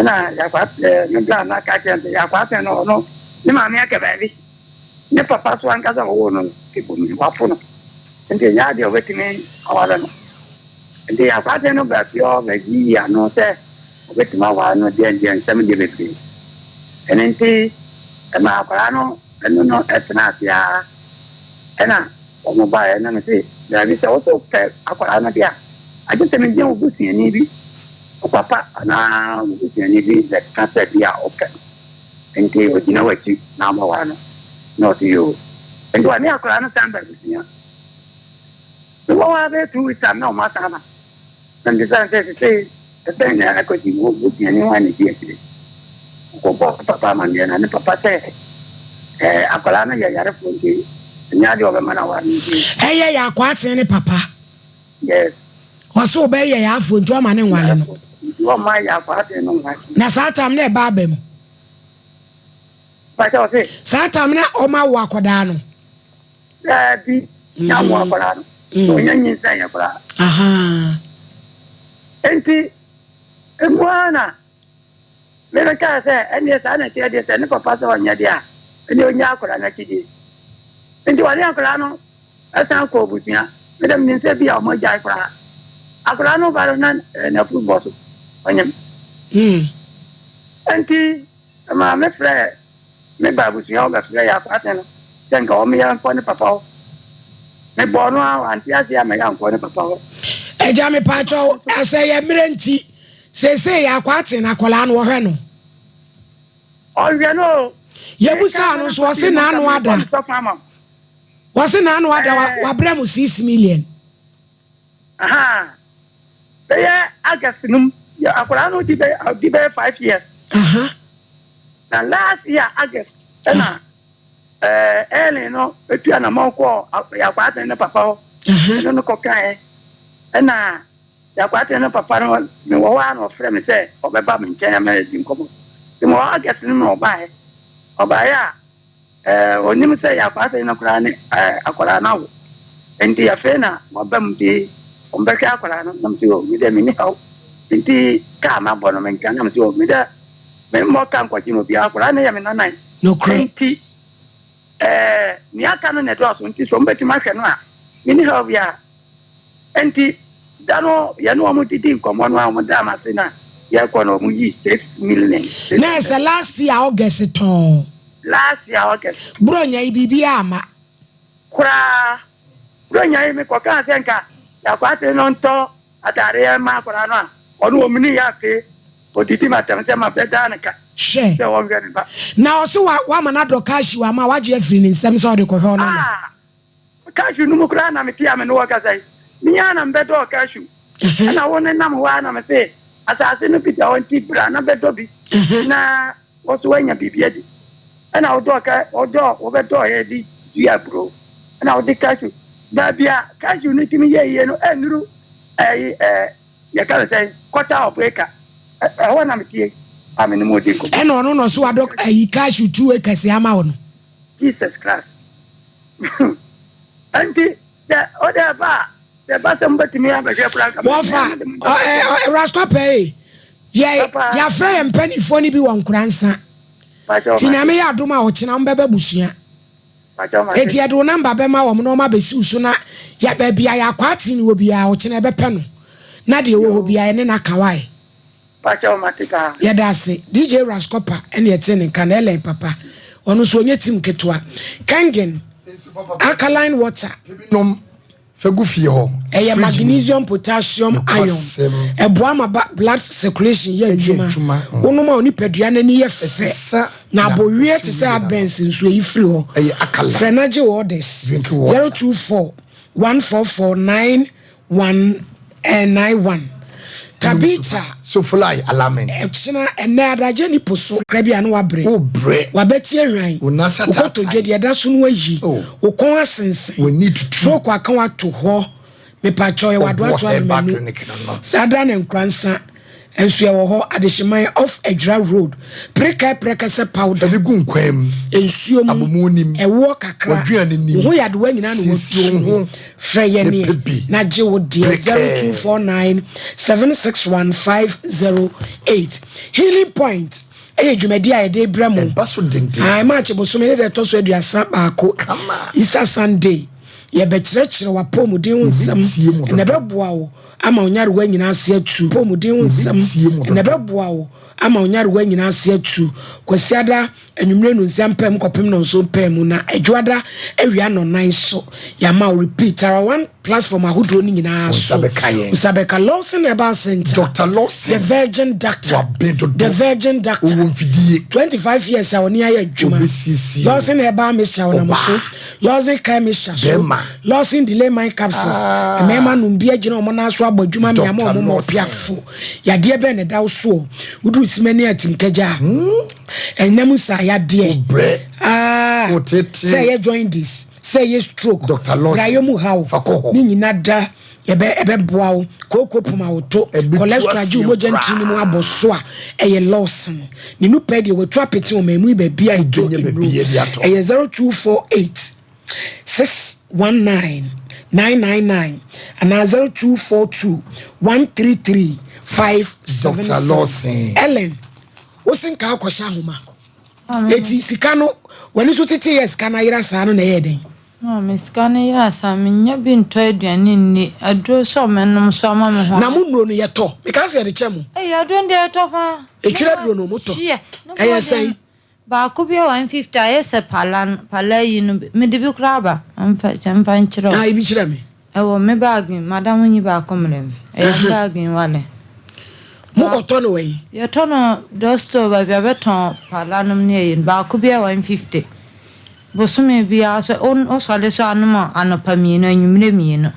Speaker 15: na ya pa me bra na ka chen ya pa pe no ni ma me ya ke ba bi ne papa so an kaza wo no ke bo mi wa fono ende ya de obetime awala no ende ya fa de no ba pio ba gi ya no se obetima wa no de nsem de bebi enenti ma akara no eno no etna ya ena o mo ba ena no se ya bi se o so pe akara no dia aje se me je o busi ni bi o papa na o busi ni bi de ka se dia o pe ente o dina wa chi na ma wa no not you. And do I never understand that? The one I 2 weeks, I'm no matter. And the son says, the thing I could be anyone here today. Go back, Papa Mandian, and Papa said, Apalana, Yarafuki, and Yadi of a man.
Speaker 2: Hey, ya quite any papa.
Speaker 15: Yes.
Speaker 2: Or so bay ya for German and one.
Speaker 15: You are my apartment.
Speaker 2: Nasatam ne babem. Satamna oma wakwadano.
Speaker 15: Bi ya wakwadano. So nyanyi sa ya kwa.
Speaker 2: Aha.
Speaker 15: Enti emwana. Mera ka se eni sa na ti ade se ne papa so nya dia. Eni onya akora na kidi. Enti wani akora no asan ko butia. Medam ni se bia o mo jai kwa. Akora no baro na fu boso. Onyam. Enti ma me frère me babu si on ga fira ya patena tenga o me ya ko ne papa me bono anti asia me ya ko ne papa
Speaker 2: eja me pacho ase ye mrenti sese ya kwatena kola no hwe no
Speaker 15: o ye no
Speaker 2: ye busa no so se na anu ada wose na anu ada wa bremu 6 million
Speaker 15: aha be ya agasinum ya akola no di be 5 years
Speaker 2: aha.
Speaker 15: Now last year August, early no, etu na monko ya kwate na papa no no kokae na ya kwate na papa no me wo wa no frɛ me sɛ obeba me nkyɛn ma di nkomo me wo August no obae ya onim sɛ ya kwate na kora ne akora na wo enti ya fe na obam di ombɛka akora no nam sɛ o mi de me ni haw enti ka ma bɔ no me nkan nam sɛ o mi de me mo kan kwa chino bia akora na ya me nanai
Speaker 2: no
Speaker 15: enti ni aka no ne do so enti so mbeti ma hwe no a mini haw bia enti dano ya no mo didi nkomo no a mo da ma se na ya ko no mo yi 6 million
Speaker 2: na se last year August ton
Speaker 15: bronya
Speaker 2: ibibi ama
Speaker 15: kura bronya me ko kan senka ya kwate no nto atare ma kura no a ono omini ya fe odidi matamse ma beda nka
Speaker 2: she na oso wa manado cash wa ma waje afiri ni nsem so de ko hwe no na
Speaker 15: cash no mo kura na me tia me no waka sai miya na mbedo cash na wona na mo wa na me se asase no pita on ti bra na bedo bi na woso wanya bibia di na odo obedo ye di ya bro na odi cash ba bia cash no timi ye no enuru ya ka sai quarter of acre wana mtie amene modi ko
Speaker 2: eno no so adok ayi cash 2 acres ama wono
Speaker 15: Jesus Christ Auntie, the bottom but me have a share.
Speaker 2: Rascope. Ya friend penny funny be one cransa. Tiname ya duma or chinamba bushia. Eti ya do number bema or no mabesu sooner. Ya baby, I aquatin will be our chinaba penno. Nadia will be a nena kawai. Ya that's it. DJ Rascopa and your tenant canele papa. Ono so nyetim ketwa. Kangen alkaline water. A magnesium, potassium, iron. A boama blood circulation ye juma. Unuma oni pediane ni ye fe. Na bowie to say Benson so yi free ho. Frenaje orders 024 144 9191. Tabita
Speaker 4: so fly alignment.
Speaker 2: Echina enada je ni poso krabia no wabre.
Speaker 4: O bre.
Speaker 2: Wabeti enwan.
Speaker 4: Unasa
Speaker 2: ta. Ukoto je da so no ayi. Ukon asensen.
Speaker 4: We need to
Speaker 2: so kwa kan wato ho. Me pa choy wado ato amenu. Sada na nkransa. Enso ye wo ho adehyeman off Edra Road. Preka se powder.
Speaker 4: Ebi gu nkwam.
Speaker 2: Ensuo mu.
Speaker 4: Abomonim.
Speaker 2: Ewo kakra.
Speaker 4: Waduane nim.
Speaker 2: Ho yade wa nyina no wo freye ne na je wo de 0249 761 Healing Point dwumadi a de bramo
Speaker 4: baso dente
Speaker 2: ai match bo so me de to so aduasa baako Easter Sunday ye bekyerɛkyerɛ wa pomuden nsam na bɛboa wo ama onyare wa nyina ase atu pomuden nsam na bɛboa wo ama onyare wa nyina ase atu kwasiada anwumre no nsam pam kopem no so pam na adwada awia no nan so ya ma repeat our one platform ahodro ni nyina so Usabeka Lawson about center
Speaker 4: Dr. Lawson
Speaker 2: the virgin doctor 25 years awoni aye adwuma Lawson eba mesia wona mo so Lawson kai mesia so Lawson delay my capsules mema no bia gina omo na so abadwuma me ama omo mo piafo ya de be ne daw so wudu simani atimkaja enam sa ya de say you join this say you stroke
Speaker 4: Dr. Lawson
Speaker 2: rayomu how ni nyina da ebe boa wo koko puma wo to cholesterol ju mo gentini mu aboso a eye Lawson ni nu pedi wo to apeti o memu be bia ido eye 0248 619 999 and 0242 133 577
Speaker 4: Dr. Lawson
Speaker 2: Ellen osinka akwasha homa eti sika no wani so tete yes kana ira sa no na yeden
Speaker 5: no miskane ira sa menya bi nto aduane ni adro so menom so ama me ho
Speaker 2: na munro no yeto because ye de chemu
Speaker 5: adro ndi yeto fa
Speaker 2: etwira dro no moto say
Speaker 5: ba ko bia 150 ayese pala yi no me de bi kraba amfa chamfa nchiro
Speaker 2: ibi chira me
Speaker 5: ewo me bag madam nyi ba ko mrem bag wale
Speaker 2: mukoto no we
Speaker 5: ye tono dosto ba bia beton pala no ne yin ba ko bia 150 bosume bia so on so le so anuma anopa mi no anwumre mi no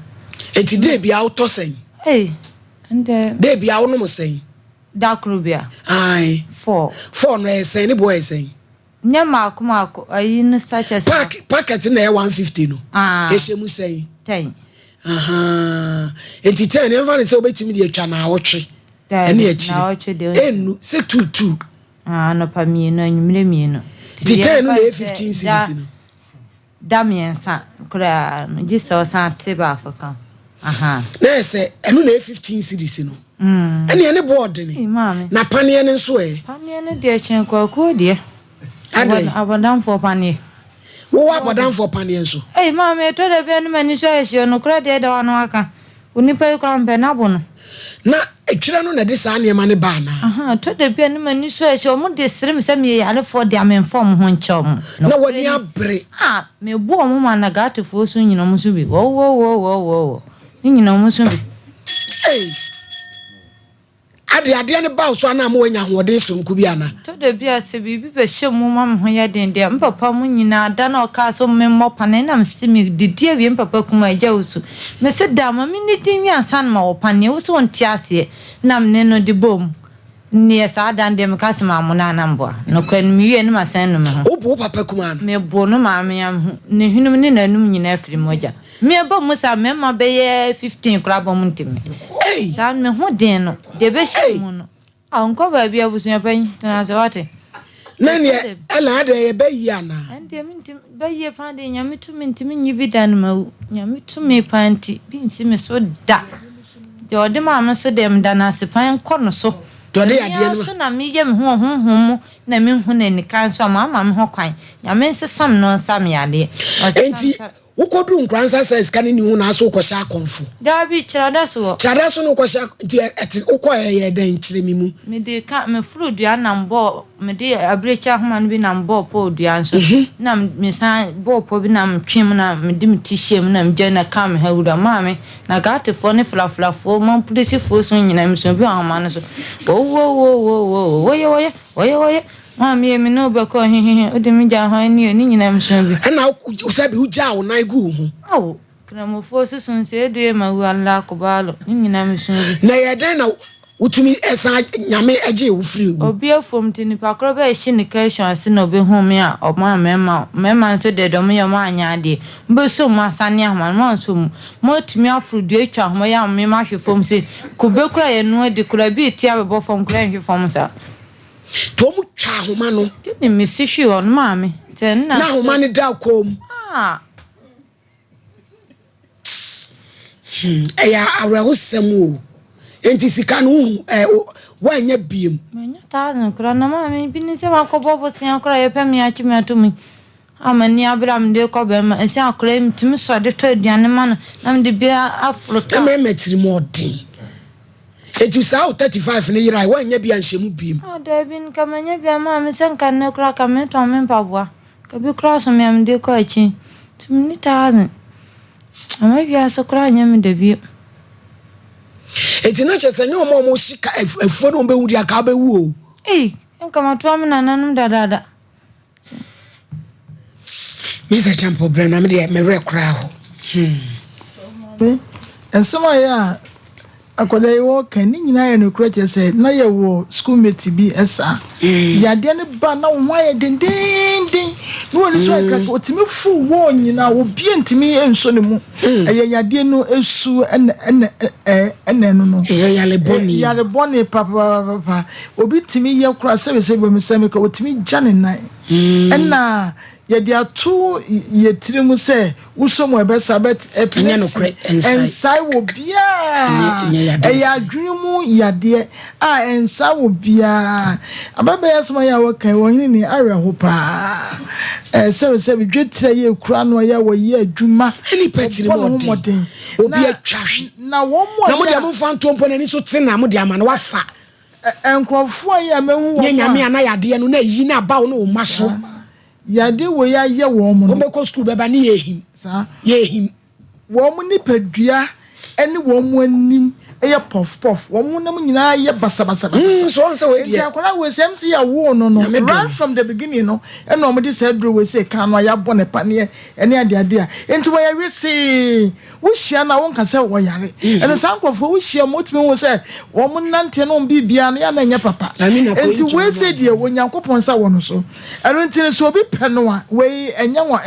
Speaker 2: eti de bia auto sen
Speaker 5: ande
Speaker 2: de bia wo no sen
Speaker 5: dakro bia
Speaker 2: ai 4 no sen ni boy sen
Speaker 5: nya mako ayi no sachas
Speaker 2: packet na 150 no ehemu sen
Speaker 5: 10
Speaker 2: eti 10 never say obetimi de atwa na awotwe ene achi enu 622
Speaker 5: anopa mi no anwumre mi no
Speaker 2: Titano na 15 cities no.
Speaker 5: Damien sa kura no gisa sa teba afaka.
Speaker 2: Na se enu na 15 cities no. Ene board ni. Na panie ne nso
Speaker 5: Panie ne de chen kwa de. Abodam for panie.
Speaker 2: Wo abodam for panie nso.
Speaker 5: Mama to de be no mani so ehio no kura de ono aka. Unipa kura mpe na bo no.
Speaker 2: Na ekira no na de sa ne ma ne ba na
Speaker 5: to de bia ne mani so ehio mo de sere me se me yare for de amenfom ho nchom
Speaker 2: na wani abre
Speaker 5: me bo mo ma na gate fo so nyina mo so bi wo ni nyina mo so bi
Speaker 2: ade ne ba so na mo wanya hode so nku bi ana
Speaker 5: to de bia se bibi be hye mo ma mo ho ya den de mpapa mo nyina da na oka so me mo pane na msimi didi awie mpapa kuma agya usu me se da ma me ni din wi ansan ma opane wo so nti ase na me no de bom ni esa dan de me ka se ma mo na namboa no kwan mi wie ne ma san no me ho
Speaker 2: obo papa kuma
Speaker 5: me bo no ma me am ne hinu ne nanum nyina afiri moja me ba musa me ma be ye 15 kra bo mu ntime san me ho den no de be hye mu no anko ba bia busunya pan tana se wate
Speaker 2: Nani ela ade be yi ana.
Speaker 5: Ande minti be yi pa de nyame to minti nyi bi dan ma nyame to me panti bi nsi me so da. De ode ma me so dem da na sepan kɔ no so.
Speaker 2: De ode ya de no.
Speaker 5: So na me ye me ho honhom na me hu na ni kan so ma me ho kwan. Nyame nsesam no nsam ya de.
Speaker 2: Enti ukodu nkransa says kan ni hu na so ko sha konfu.
Speaker 5: Da bi kirada so.
Speaker 2: Kirada so no ko sha ukoye den kire mi mu.
Speaker 5: Me de ka me furu dua na mbo me de abrecha homa no bi na mbo po dua so. Na me san bo po bi na mtwem na me de mtihiem na mje na kam hawura maame na gate fo ne flaflafo man police fo so nyina me so bi ahoma no so. Wo Mami me no be ko hehe odi mi ja han ni nyina mso bi.
Speaker 2: Na usabi uja wo na igu hu.
Speaker 5: Awo kramofo susun se de ma wu Allah ko balo ni nyina mso bi.
Speaker 2: Na ye den na utumi esa nyame age wo free wu.
Speaker 5: Obi afom tini pakro be hye ni question ase na obi hu me a oma mema nso de dom ye ma anya de. Mbe so ma sane ahoma ma nso mu. Mo tumi afru de atwa ahoma ya me ma hwefom se kube kura ye no de kura bi ti abebo fom kura hwefom sa.
Speaker 2: Tomu twa homa no
Speaker 5: ni misihwi on maame ten na
Speaker 2: homa ne da kom eya areho semu enti sika no wanya biem
Speaker 5: manya ta na kura na maame bi ni se makobo bosia kura ye pem ya chimi atumi amani abram de ko be ma esi akura mtimi so de to aduane ma na me de bia Africa
Speaker 2: me metiri modin etu sa 35 ne yira wanya bia nhemu biem
Speaker 5: David kamanya bia ma me senka ne kura kameto me mpaboa ka bi kura so me am de ko achi tumni 1000 ama bia so kura nya me de bia
Speaker 2: eti na chese nya omo sika efuo no be wudi aka be wu o
Speaker 5: enka matwa me nananum dada
Speaker 2: Mr. Campo Brena me de me rekura ho
Speaker 1: ensema ya akoda yewo kan ni nyina ye no kura chese na ye wo schoolmate bi esa yade ne ba na wo aye dendenden no woni so akra otimi fu wo nyina wo bie ntimi enso ne mu eye yade no esu ene no yale boni papa obi timi ye kura sebe bo miseme ka otimi jane nan enna yede atu ye tirimu se usomo ebesa bet ensai wo bia eya adwumu yade ensa wo bia ababa yasoma ya wakai woni ni areho pa sebe dwetire ye kura no ya wo ye adwuma
Speaker 2: eni petiri modin obi atwahwe
Speaker 1: na wo mo
Speaker 2: na mo de amfa ntompo nani so tena mo de ama na wafa
Speaker 1: enkrofo ya mehu wo
Speaker 2: nyame ana yade no na yi na bawo no ma so
Speaker 1: yade wo ya ye wo mo
Speaker 2: no be school beba ni yehim sa yehim wo mo
Speaker 1: ni padua ene wo mo anim eye puff wo mo nam nyina ye basabasa
Speaker 2: so we dia
Speaker 1: akola we sem se ya wo no right from the beginning no ene o mo de say dro we say kan no ya bone pane ene ade a enti wo ya we say wo hia na won ka say wo yare ene sankofo wo hia motimi wo say wo mo nante no bibia no ya na nya papa enti we say die wo nyankopon sa wo no so ene enti so obi pe no a we enya wo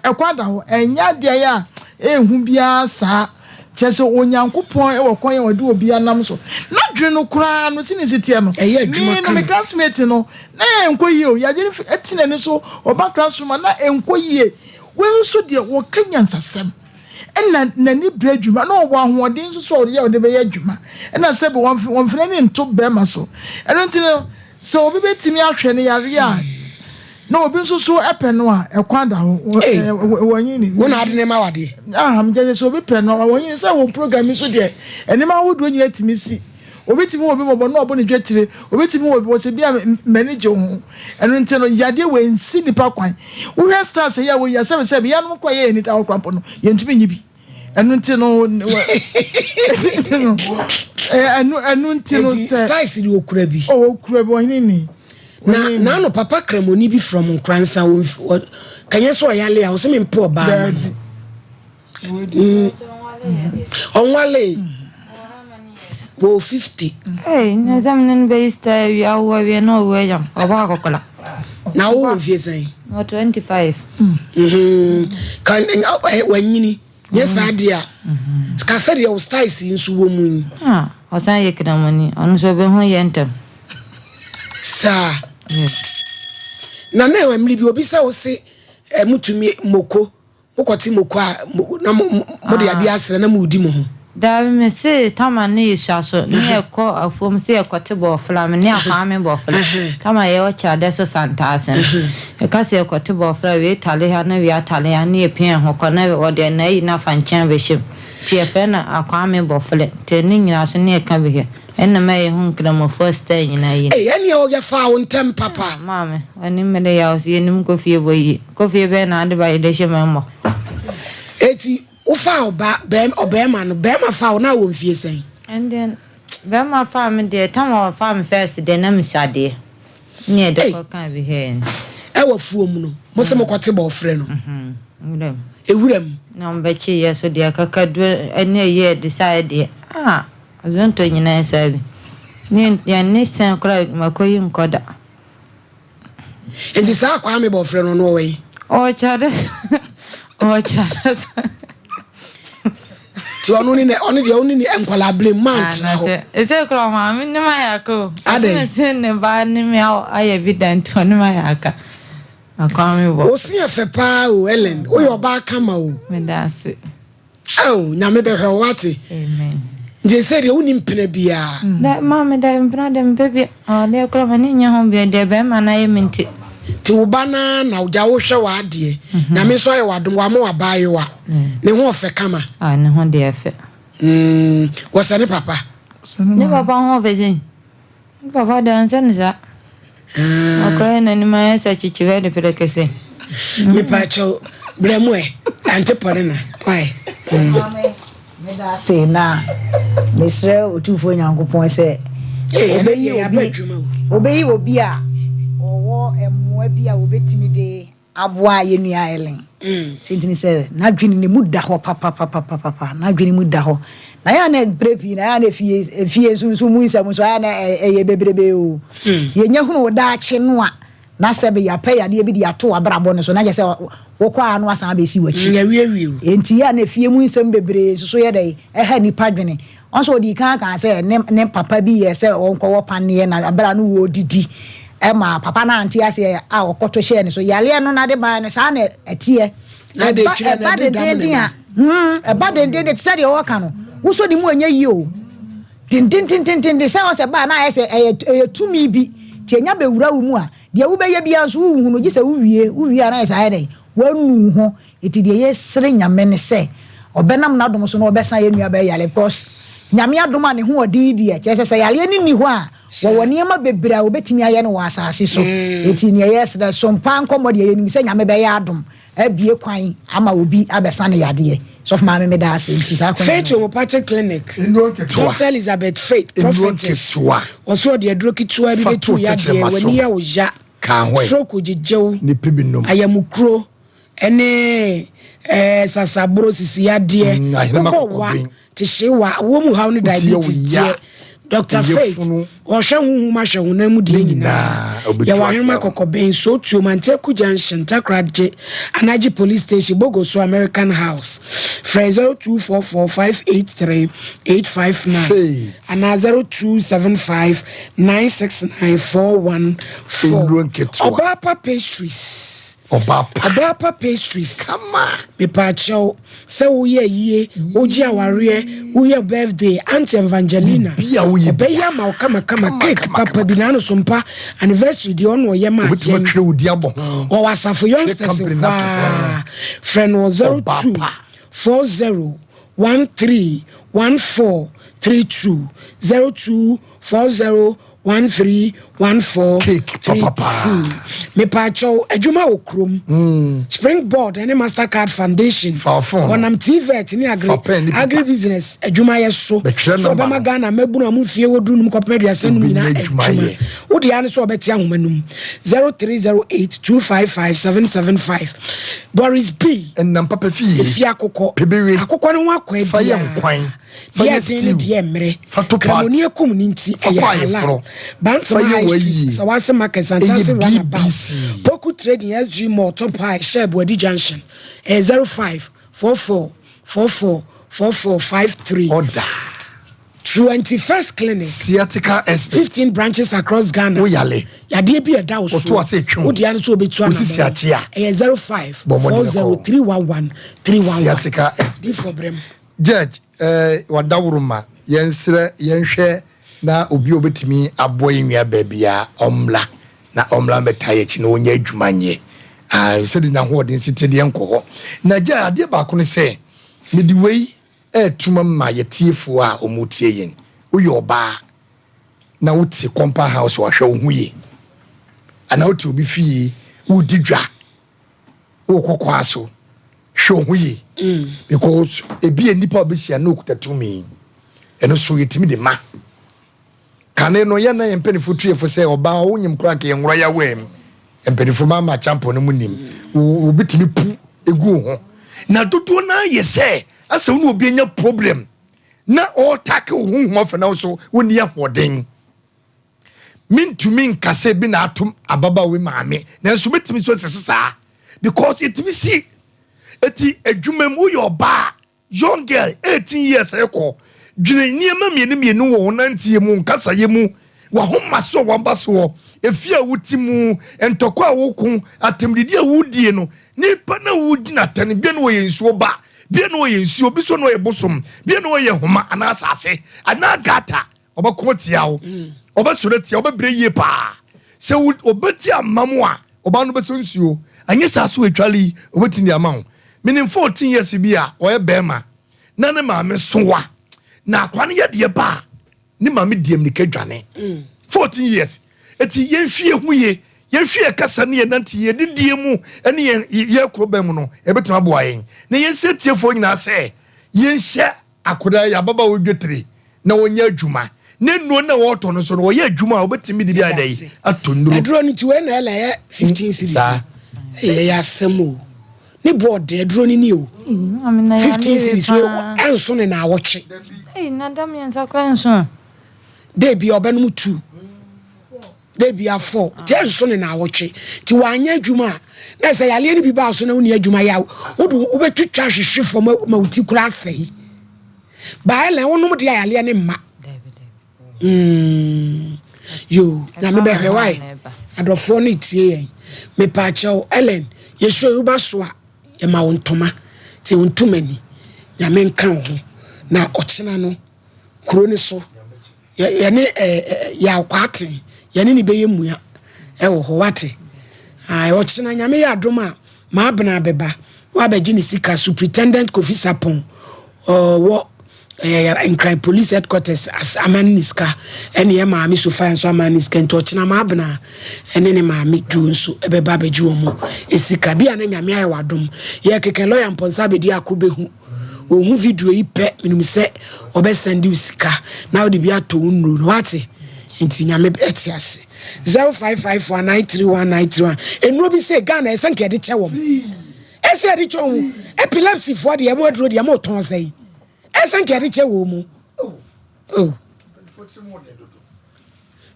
Speaker 1: ekwada ho enya de ya ehun bia sa chese onyankopon e wokon ye wode obi anam so na dwe no kura no sinisiti no
Speaker 2: eye adwuma
Speaker 1: kan me classmate no na enkoyie o ya je etina ni so oba classroom na enkoyie we so de wo kanya nsasem na ni bradwuma na obo ahoden so so ye ode be ye adwuma na se be won fene ni nto be ma so eno ntino so obi betimi ahwe ne yare a no obi nso so epe no a ekwada ho wonyini
Speaker 2: wona ade ne ma wade
Speaker 1: am jeje so obi pe no wonyini say wo program so de enema wodo nyina timisi obi timi obi bobo no obo ne dwetire obi timi obi wo se bia manage ho eno nte no yade we nsi nipa kwan wo hwe stars ya wo ya se bia no kwa ye ni ta okrampo no ye ntumi nyibi eno nte no eno nte no se
Speaker 2: stars ni okura bi
Speaker 1: okura bi wonyini
Speaker 2: na no papa kremoni bi from Nkransa kanye so yale a wo se me mpe oba onwale bo 50
Speaker 5: na zamnen be ista ya wo we no we jam oba kokola
Speaker 2: na wo vie sai
Speaker 5: no 25
Speaker 2: kan wanyini yes adia ska said your styles nso wo mu
Speaker 5: osan ye kramoni onu so be ho ye ntem
Speaker 2: sa
Speaker 5: yes
Speaker 2: na na we mli bi obi sa wo se mutumi moko wokɔte moko a na mo de abi asere na mo di mo ho
Speaker 5: da me se tama ne yesha so ne ekɔ afom se ekɔte bɔ flam ne akwa me bɔ flam tama ye o cha de so santasen e ka se ekɔte bɔ flam we tale ha na we atale ha ne epin ho kɔ na o de na yi na fanchan be shim ti efe na akwa me bɔ flam te ne nyina so ne ka be he enna me ye hun kra mo first time nyina yi
Speaker 2: eni o ya fa won tem papa
Speaker 5: mama ani me de ya o se nim ko fie boyi ko fie be na de ba de shema mo
Speaker 2: eti ufa oba ma no be ma fa na wo mfie sen
Speaker 5: and then be ma fa me de tam o fa me first de na me shade ne de ko kan be he
Speaker 2: e wa fuom no mo se mo kwate ba ofre no ewuram
Speaker 5: na mbe chi ye so de akakadu ene ye decide azonto nyina sabi ni ya ni sen kra makoyi nkoda
Speaker 2: enti sa kwa me ba ofre no no we
Speaker 5: o chade
Speaker 2: ti onu ni enkwala blame mount na ho
Speaker 5: ese kro ma mi ni ma yako ade se ne ba ni me ay evident oni ma yaka akwa mi bo
Speaker 2: o si efe pa o Ellen o yo ba kama o
Speaker 5: me da se
Speaker 2: nya me be hwe wate
Speaker 5: amen
Speaker 2: je se de uni mpena bia
Speaker 5: da ma me da mpena de mpebi o de kro ma ni nya ho bia de be ma na ye minti
Speaker 2: ti ubana na uja wo hwe wa ade na me so aye wadom wa ma wa baaye wa ne ho ofe kama
Speaker 5: ne ho de efe
Speaker 2: wo se ne papa
Speaker 5: ne papa ho bezin papa de anse ne sa okay na ni ma sa chichiwe de pelekese
Speaker 2: mi pa cho bremu ante pore na pai
Speaker 3: me da se na mesre otufo nyankopon se obeyi obi a owo emmoa bi a obetimi de aboa ye nua Ellen sentini se na dwene ne mu da ho papa na dwene mu da ho na ya na brepi na ya na fie sunsun mu nsam so ya na eye bebrebe o ye nya hunu da ache no a na sebe ya pe ya de bi de ato abrabo ne so na je se wokwa anu asan be si wachi
Speaker 2: ya wiawi
Speaker 3: enti ya na fie mu nsam bebre so ye de ha nipa dwene onso di kan se ne papa bi ye se onko wo panne na abra no wo didi ema papa na anti ase a okoto share ne so yale no na de ban no sa na etie
Speaker 2: na de chire na de dam ne
Speaker 3: ba de sari o ka no wo so di mu anya yi o tin se o se ba na ese tumi bi ti enya be wura wo mu a de wo be ye bia nso wo hu no gise wo wie na ese aye dai wanu ho eti de ye sere nyame ne se obenam na dom so no obesan ye nua be yale pos nyame adom a ne ho odin di e chese yale ni ho a wo niema bebra obetimi aye no wasase so eti ne yes da Sompa Nkomo de ye ni se nyame be ya adom abie kwan ama obi abesa ne yade so ma me da ase enti sa kwan
Speaker 2: Faith Homeopathic Clinic Dr. Elizabeth Faith prophetess oso de adrokitua bi betu ya de wani ya oja stroke jejew
Speaker 4: ni pibinom
Speaker 2: ayamukro ene sasabro sisi ya de wa tishewa wo mu ha no diabetes Dr. Faith ohwe hu ma hwe hu na mu de nyina ya wa hema kokoben so tu Manteku Junction Takraje Anaji Police Station Bogoso American House Fraser 0244583859 and 0275969414 Obapa pastries
Speaker 4: come on
Speaker 2: me pacho se wo ye oji aware wo ye birthday Auntie Evangelina be ya ma kama cake papa bi na no Sompa anniversary di on wo ye ma je o wasafo youngsters friend was 0240131432 0240131432 me pacho adwuma okrom Springboard and Mastercard Foundation onam TVET ni agri business adwuma yeso so be magana mabunu amfie wodunum kopedua senum nyina adwuma wo de ane so obeti ahomanum 0308255775 Boris B
Speaker 4: and papa fie
Speaker 2: if yakoko akoko no akwa
Speaker 4: fire nkwan
Speaker 2: fire stew die mere kramoni akum ni nti aya Bantam so wase market Santasi runabout Poku Trading SG Mall Top High Shebwadi Junction 0544444453
Speaker 4: order
Speaker 2: 21st clinic
Speaker 4: sciatica expert
Speaker 2: 15 branches across Ghana
Speaker 4: yale
Speaker 2: yade bi eda wo so wo dia no so obetu ana e 05 40311 311
Speaker 4: sciatica expert
Speaker 2: for brem
Speaker 4: judge wadawuruma yensre yenhwe na obi obetimi aboy nwia baabia omla na omla metaye chi na onya adwumanye so di na ho den sitede enkoho na ja ade ba ko ne se medi wei tuma ma yetiefo a omutie yen uyoba na wuti compound house wa hwe hu ye ana wuti obi fi wudi dwa wo kokwa so hwe hu ye because ebi enipa obehia na okutatumi eno so yetimi de ma kane no ye na yempenifu tuefo se oba wonyim kra ka yenwro ya wem empenifu mama champion no munim obitimi pu egu ho na dodo na yese asa wonu obi enya problem na all take hunhum of na so woni ahoden mintumi nkase bi na atom ababa we maame na so betimi so se so saa because it we see eti adwumam wo your ba young girl 18 years eko dwene niema mienu wo nantie mu nkasa ye mu wa homma so wamba so efia wutimu entokwa wokun atemdidi awudie no nipa na wudi na tane bia no ye nsuo ba bia no ye nsuo bi so no ye bosom bia no ye homa ana asase ana gata obakotia wo obasoretia obabreye pa se obeti amamu a oba no beso nsuo anye saso etwali obetini amawo menim 14 years bia oye bema na ne maame sowa na akwane ye de ba ne maame diem ni kadwane 14 years eti yenhwie huye yenhwie kasa ne nanti ye didie mu ene ye krobam no ebetuma boa yen na yensetiefo nyina se yenhye akoda ya baba wodwetire na wonya adwuma ne nuo na woto no so no ye adwuma obetimi de bia dai atonnuro
Speaker 2: aduro ni tiwe na ele ye 15 cities ye ya semu ni board aduro ni o 15 cities we enso ne na awotwe
Speaker 5: na dam yensa kra enso
Speaker 2: de bi obenum 2 de bi afọ je so ne na awotwe ti wanya adwuma na se yale ni bi ba so na woni adwuma ya wodu ubetwitwa hwehwe fo ma uti kura afei ba ele wonum de yale ne mma yo na me be hwai adofo ni tie yen me pa chew Ellen ye so yu ba so a ye ma wontoma ti wontumani ya me nkan ho na ochena no kuro ni so ye ne ya kwate yani ni beye muya ewo ho wate ai ochina nyame ya adoma ma abena beba wa beji ni sika superintendent Kofi Sapon wo in police headquarters as amaniska ene ye ma mi so fa so amaniska nto ochina ma abena ene ne ma mi ju nso ebeba beji omo esika bia na nyame aye wadom ye keke lawyer mponsa bedi akobehu ohu video yi pe minum se obesendi usika na odi bia to unru no wate inti nyame etiase 0554931931 enro bi say Ghana esanke de chewom ese de chewom epilepsy for de emo aduro de emo ton say esanke de chewom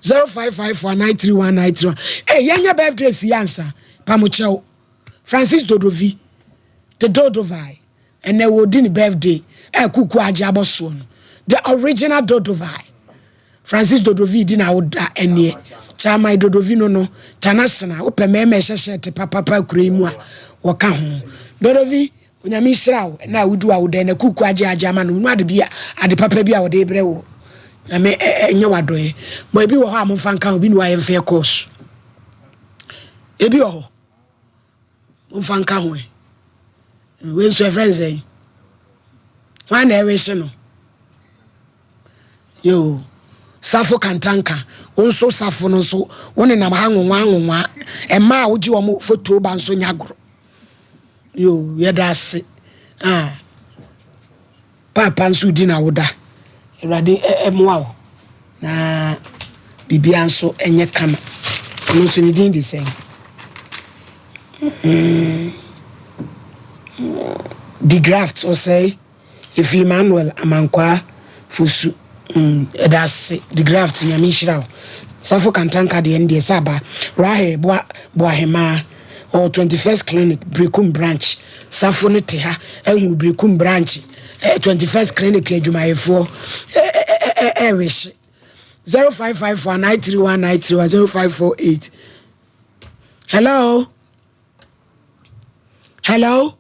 Speaker 2: 0554931931 yanya birthday si answer pamochew Francis Dodovi the Dodovai ene wo di ni birthday kuku aje aboso no the original Dodovai Francis Dodovi di na woda enie chama Dodovi no tanasana wo pememe hyehye te papa kura mu a wo ka ho Dodovi onyame hirawo na wudu a woda na kuku aje ama no ade bia ade papa bia wode ebre wo na me enye wadoye mo ebi wo ha mo fanka obi ni wa yemfe course ebi wo mo fanka ho we so friends eh wan e we she no yo safo kantanka onso safo no so woni na hanwonwa ema a woji wo photo ba nso nyagoro yo yedase papa nso di na woda erade emwa na bibia nso enye kama no so ni din di sen the graft or say if Emmanuel Amankwa fusu that's the graft nyame hirawo safo kantanka de ende saba rahe boahema or 21st clinic Brekum branch safo no te ha ehu Brekum branch 21st clinic adwumayefo wish 0554931931 Hello. Hello.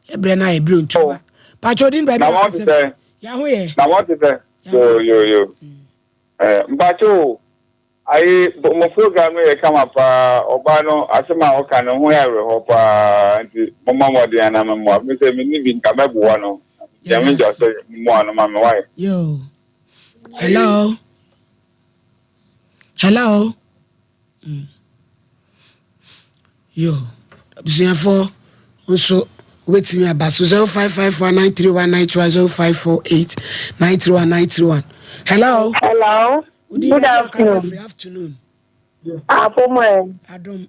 Speaker 2: Ebrena Ebrun Tuba. Pachodin baby.
Speaker 16: Now what is that?
Speaker 2: Yahweh.
Speaker 16: Now what is that? Yo. Mpacho. I mo program we come up obano asema oka no ho ya rehopa nti mama mo de ana mama me say me ni bi nka mebuwa no. Ya me just mo ano mama why?
Speaker 2: Yo. Hello. Hello. Yo. Biafo also wait me about 055493192054893191. Hello.
Speaker 17: Hello. Good afternoon.
Speaker 2: Good afternoon.
Speaker 17: Adom.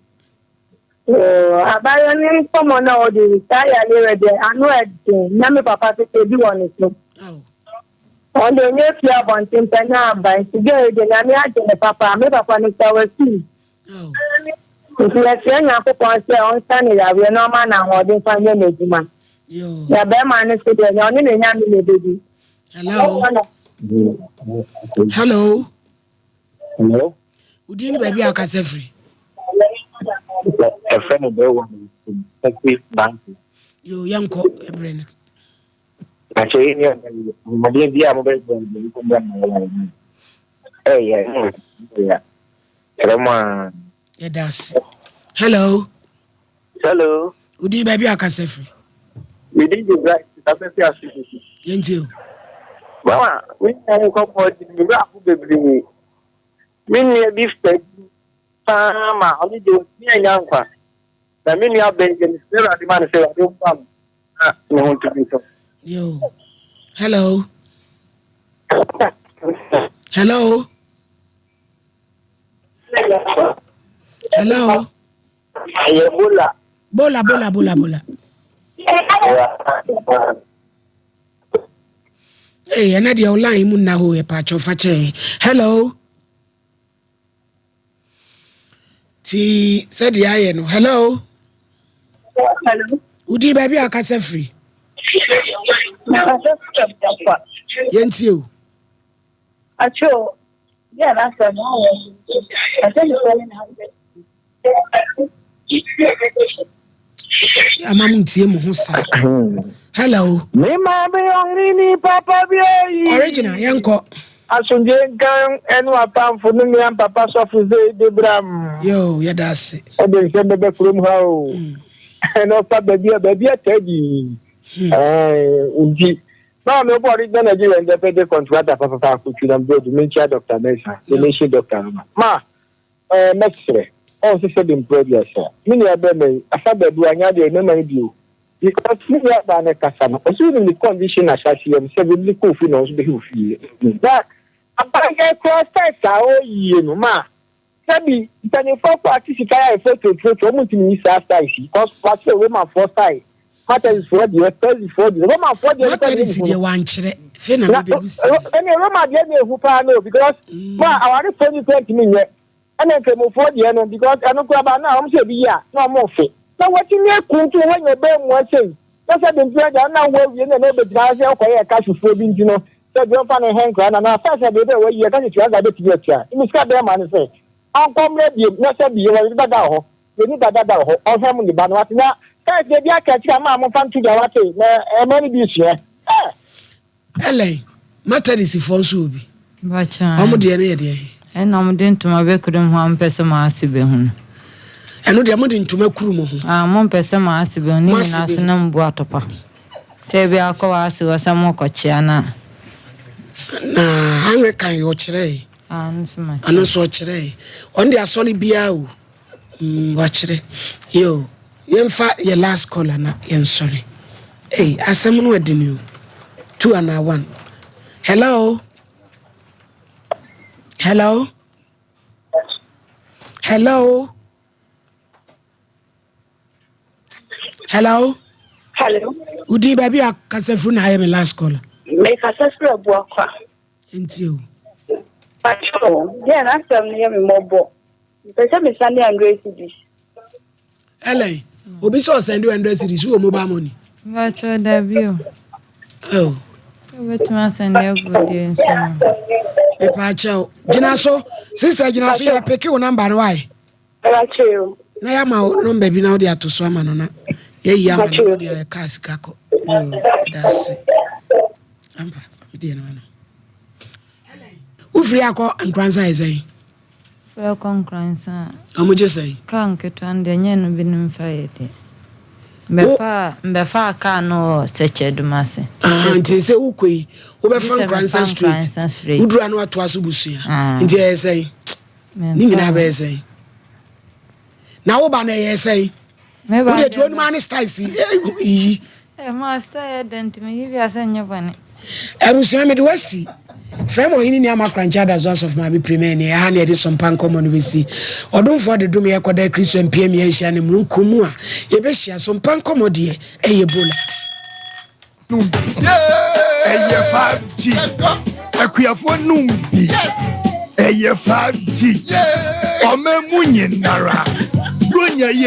Speaker 17: Abayo ni komo na o de retire le rede anu edin na me papa se bi won ni so. On the new fear bon timpana by together the na me agene papa me papa ni tawasi. If you are saying you put on stand ya we no man na hodin fa nye nejuma. Ya be man se de no ni nya me le baby.
Speaker 2: Hello. Hello.
Speaker 16: Hello.
Speaker 2: Udini baby akase free.
Speaker 16: A friend of the one bank.
Speaker 2: Yo yanko ebrene.
Speaker 16: Actually, my dear mobile phone. Hey, yeah. Hello,
Speaker 2: yeah, that's. Hello.
Speaker 16: Hello.
Speaker 2: Udini baby akase free.
Speaker 16: We did the right. That's a fair situation.
Speaker 2: Yentiu.
Speaker 16: Mama, we can come for the rap baby. Many beef steak. Mama, only do me and young one. The many are begging still at the man say, I don't come. No one to be so.
Speaker 2: Yo. Hello. Hello. Hello. Bola. Hey, another line mun na ho e pa cho fa che. Hello. Ti said the aye no. Hello.
Speaker 17: Hello.
Speaker 2: Udi baby akase free. Yentio.
Speaker 17: Acho. Yeah, that's a no. I tell you calling
Speaker 2: ya mamu tie mu ho sa. Hello.
Speaker 16: Me ma be onini papa bi.
Speaker 2: Original yanko.
Speaker 16: Asunje kan enu apamfo no me papa sofu ze debram.
Speaker 2: Yo, ya dase.
Speaker 16: O de se bebe krum ha o. No pa baby atadi. Unji. Now me body na Nigeria independent contractor papa ku tuna board me chia Dr. Mesa. Me shi Dr. Ma. Mesre. On se the progress. Mini abeme afaba du anya de no man bio. Because we are by the Casama. Also, in the condition as I see them, 7 coffee knows the who feel. That I get cross text, you know, ma. Maybe can you for participate photo to almost in this after because what's the woman for side? Matter is for the first for the woman for the other is the one chere. Any Roma who know because ma I want to send you 20 minutes. And then came for the end because I don't grab now. I'm saying, yeah, no more fit. So what you need to when you bear one thing? That's what the brother now will be in the neighborhood. I say, okay, I catch you for being, you know. So don't find a hand and I first I did where you can try to get here. You must got them and say, I'll come with you, not say you will be that. You need that or family banana. Now, first, maybe I catch your mom from to the many this year.
Speaker 2: LA, matter is if on Subi.
Speaker 5: But
Speaker 2: I'm the
Speaker 5: and I'm doing to my bedroom 1 person, my sibling.
Speaker 2: And the amount into my crew.
Speaker 5: 1 person, my sibling, national boatopa. Tebi Alcoas was some more cochiana.
Speaker 2: Hungry can you watch ray? And also watch ray. On the solid biao. Watch ray. Yo, your last caller, yen sorry. Hey, as someone with the new 2 and 1. Hello. Hello. Hello. Hello.
Speaker 17: Hello.
Speaker 2: Udi baby akasefru na aye me last caller.
Speaker 17: Me kasefru abuakwa.
Speaker 2: Ntio.
Speaker 17: Pacho, yeah, na some near me mobo. Pese me Sunday and Grace this.
Speaker 2: LA. Obi so send you 100 cedis wo mobile money.
Speaker 5: Pacho debut.
Speaker 2: Oh.
Speaker 5: Wetuma send you good day so.
Speaker 2: E pa chao. Jinaso, sister Jinaso ya peke o number why?
Speaker 17: Rachel.
Speaker 2: Na ya ma number bi na o de ato so ama no na. Ye yi ama no de ka sika ko. That's it. Amba, di na no. Ufri akọ nkransa ezai.
Speaker 5: Fẹ́ nkransa.
Speaker 2: Amu je sai.
Speaker 5: Ka nketo ande nye no bi nim fa yede. Mbefa aka no seche dumase.
Speaker 2: Nti se ukoi, wo be fa nkransa street. Udura no ato aso busua. Nti ezai. Ni nyina ba ezai. Na wo ba na ezai. Me ba. Wo de onu man style si.
Speaker 5: Master edent me hivi asenya bane.
Speaker 2: Erusua me de wasi. Frame o hini ni amakrancha da zoas of my premier ni ha na e de Sompa Nkomo no besi. Odun for de dum ye koda Kristo mpie me ahia ne munkomu a ye be hia Sompa Nkomo de eye bola.
Speaker 4: Eye 5G. Akuafo numbi. Eye 5G. Ome munye nara. Bronya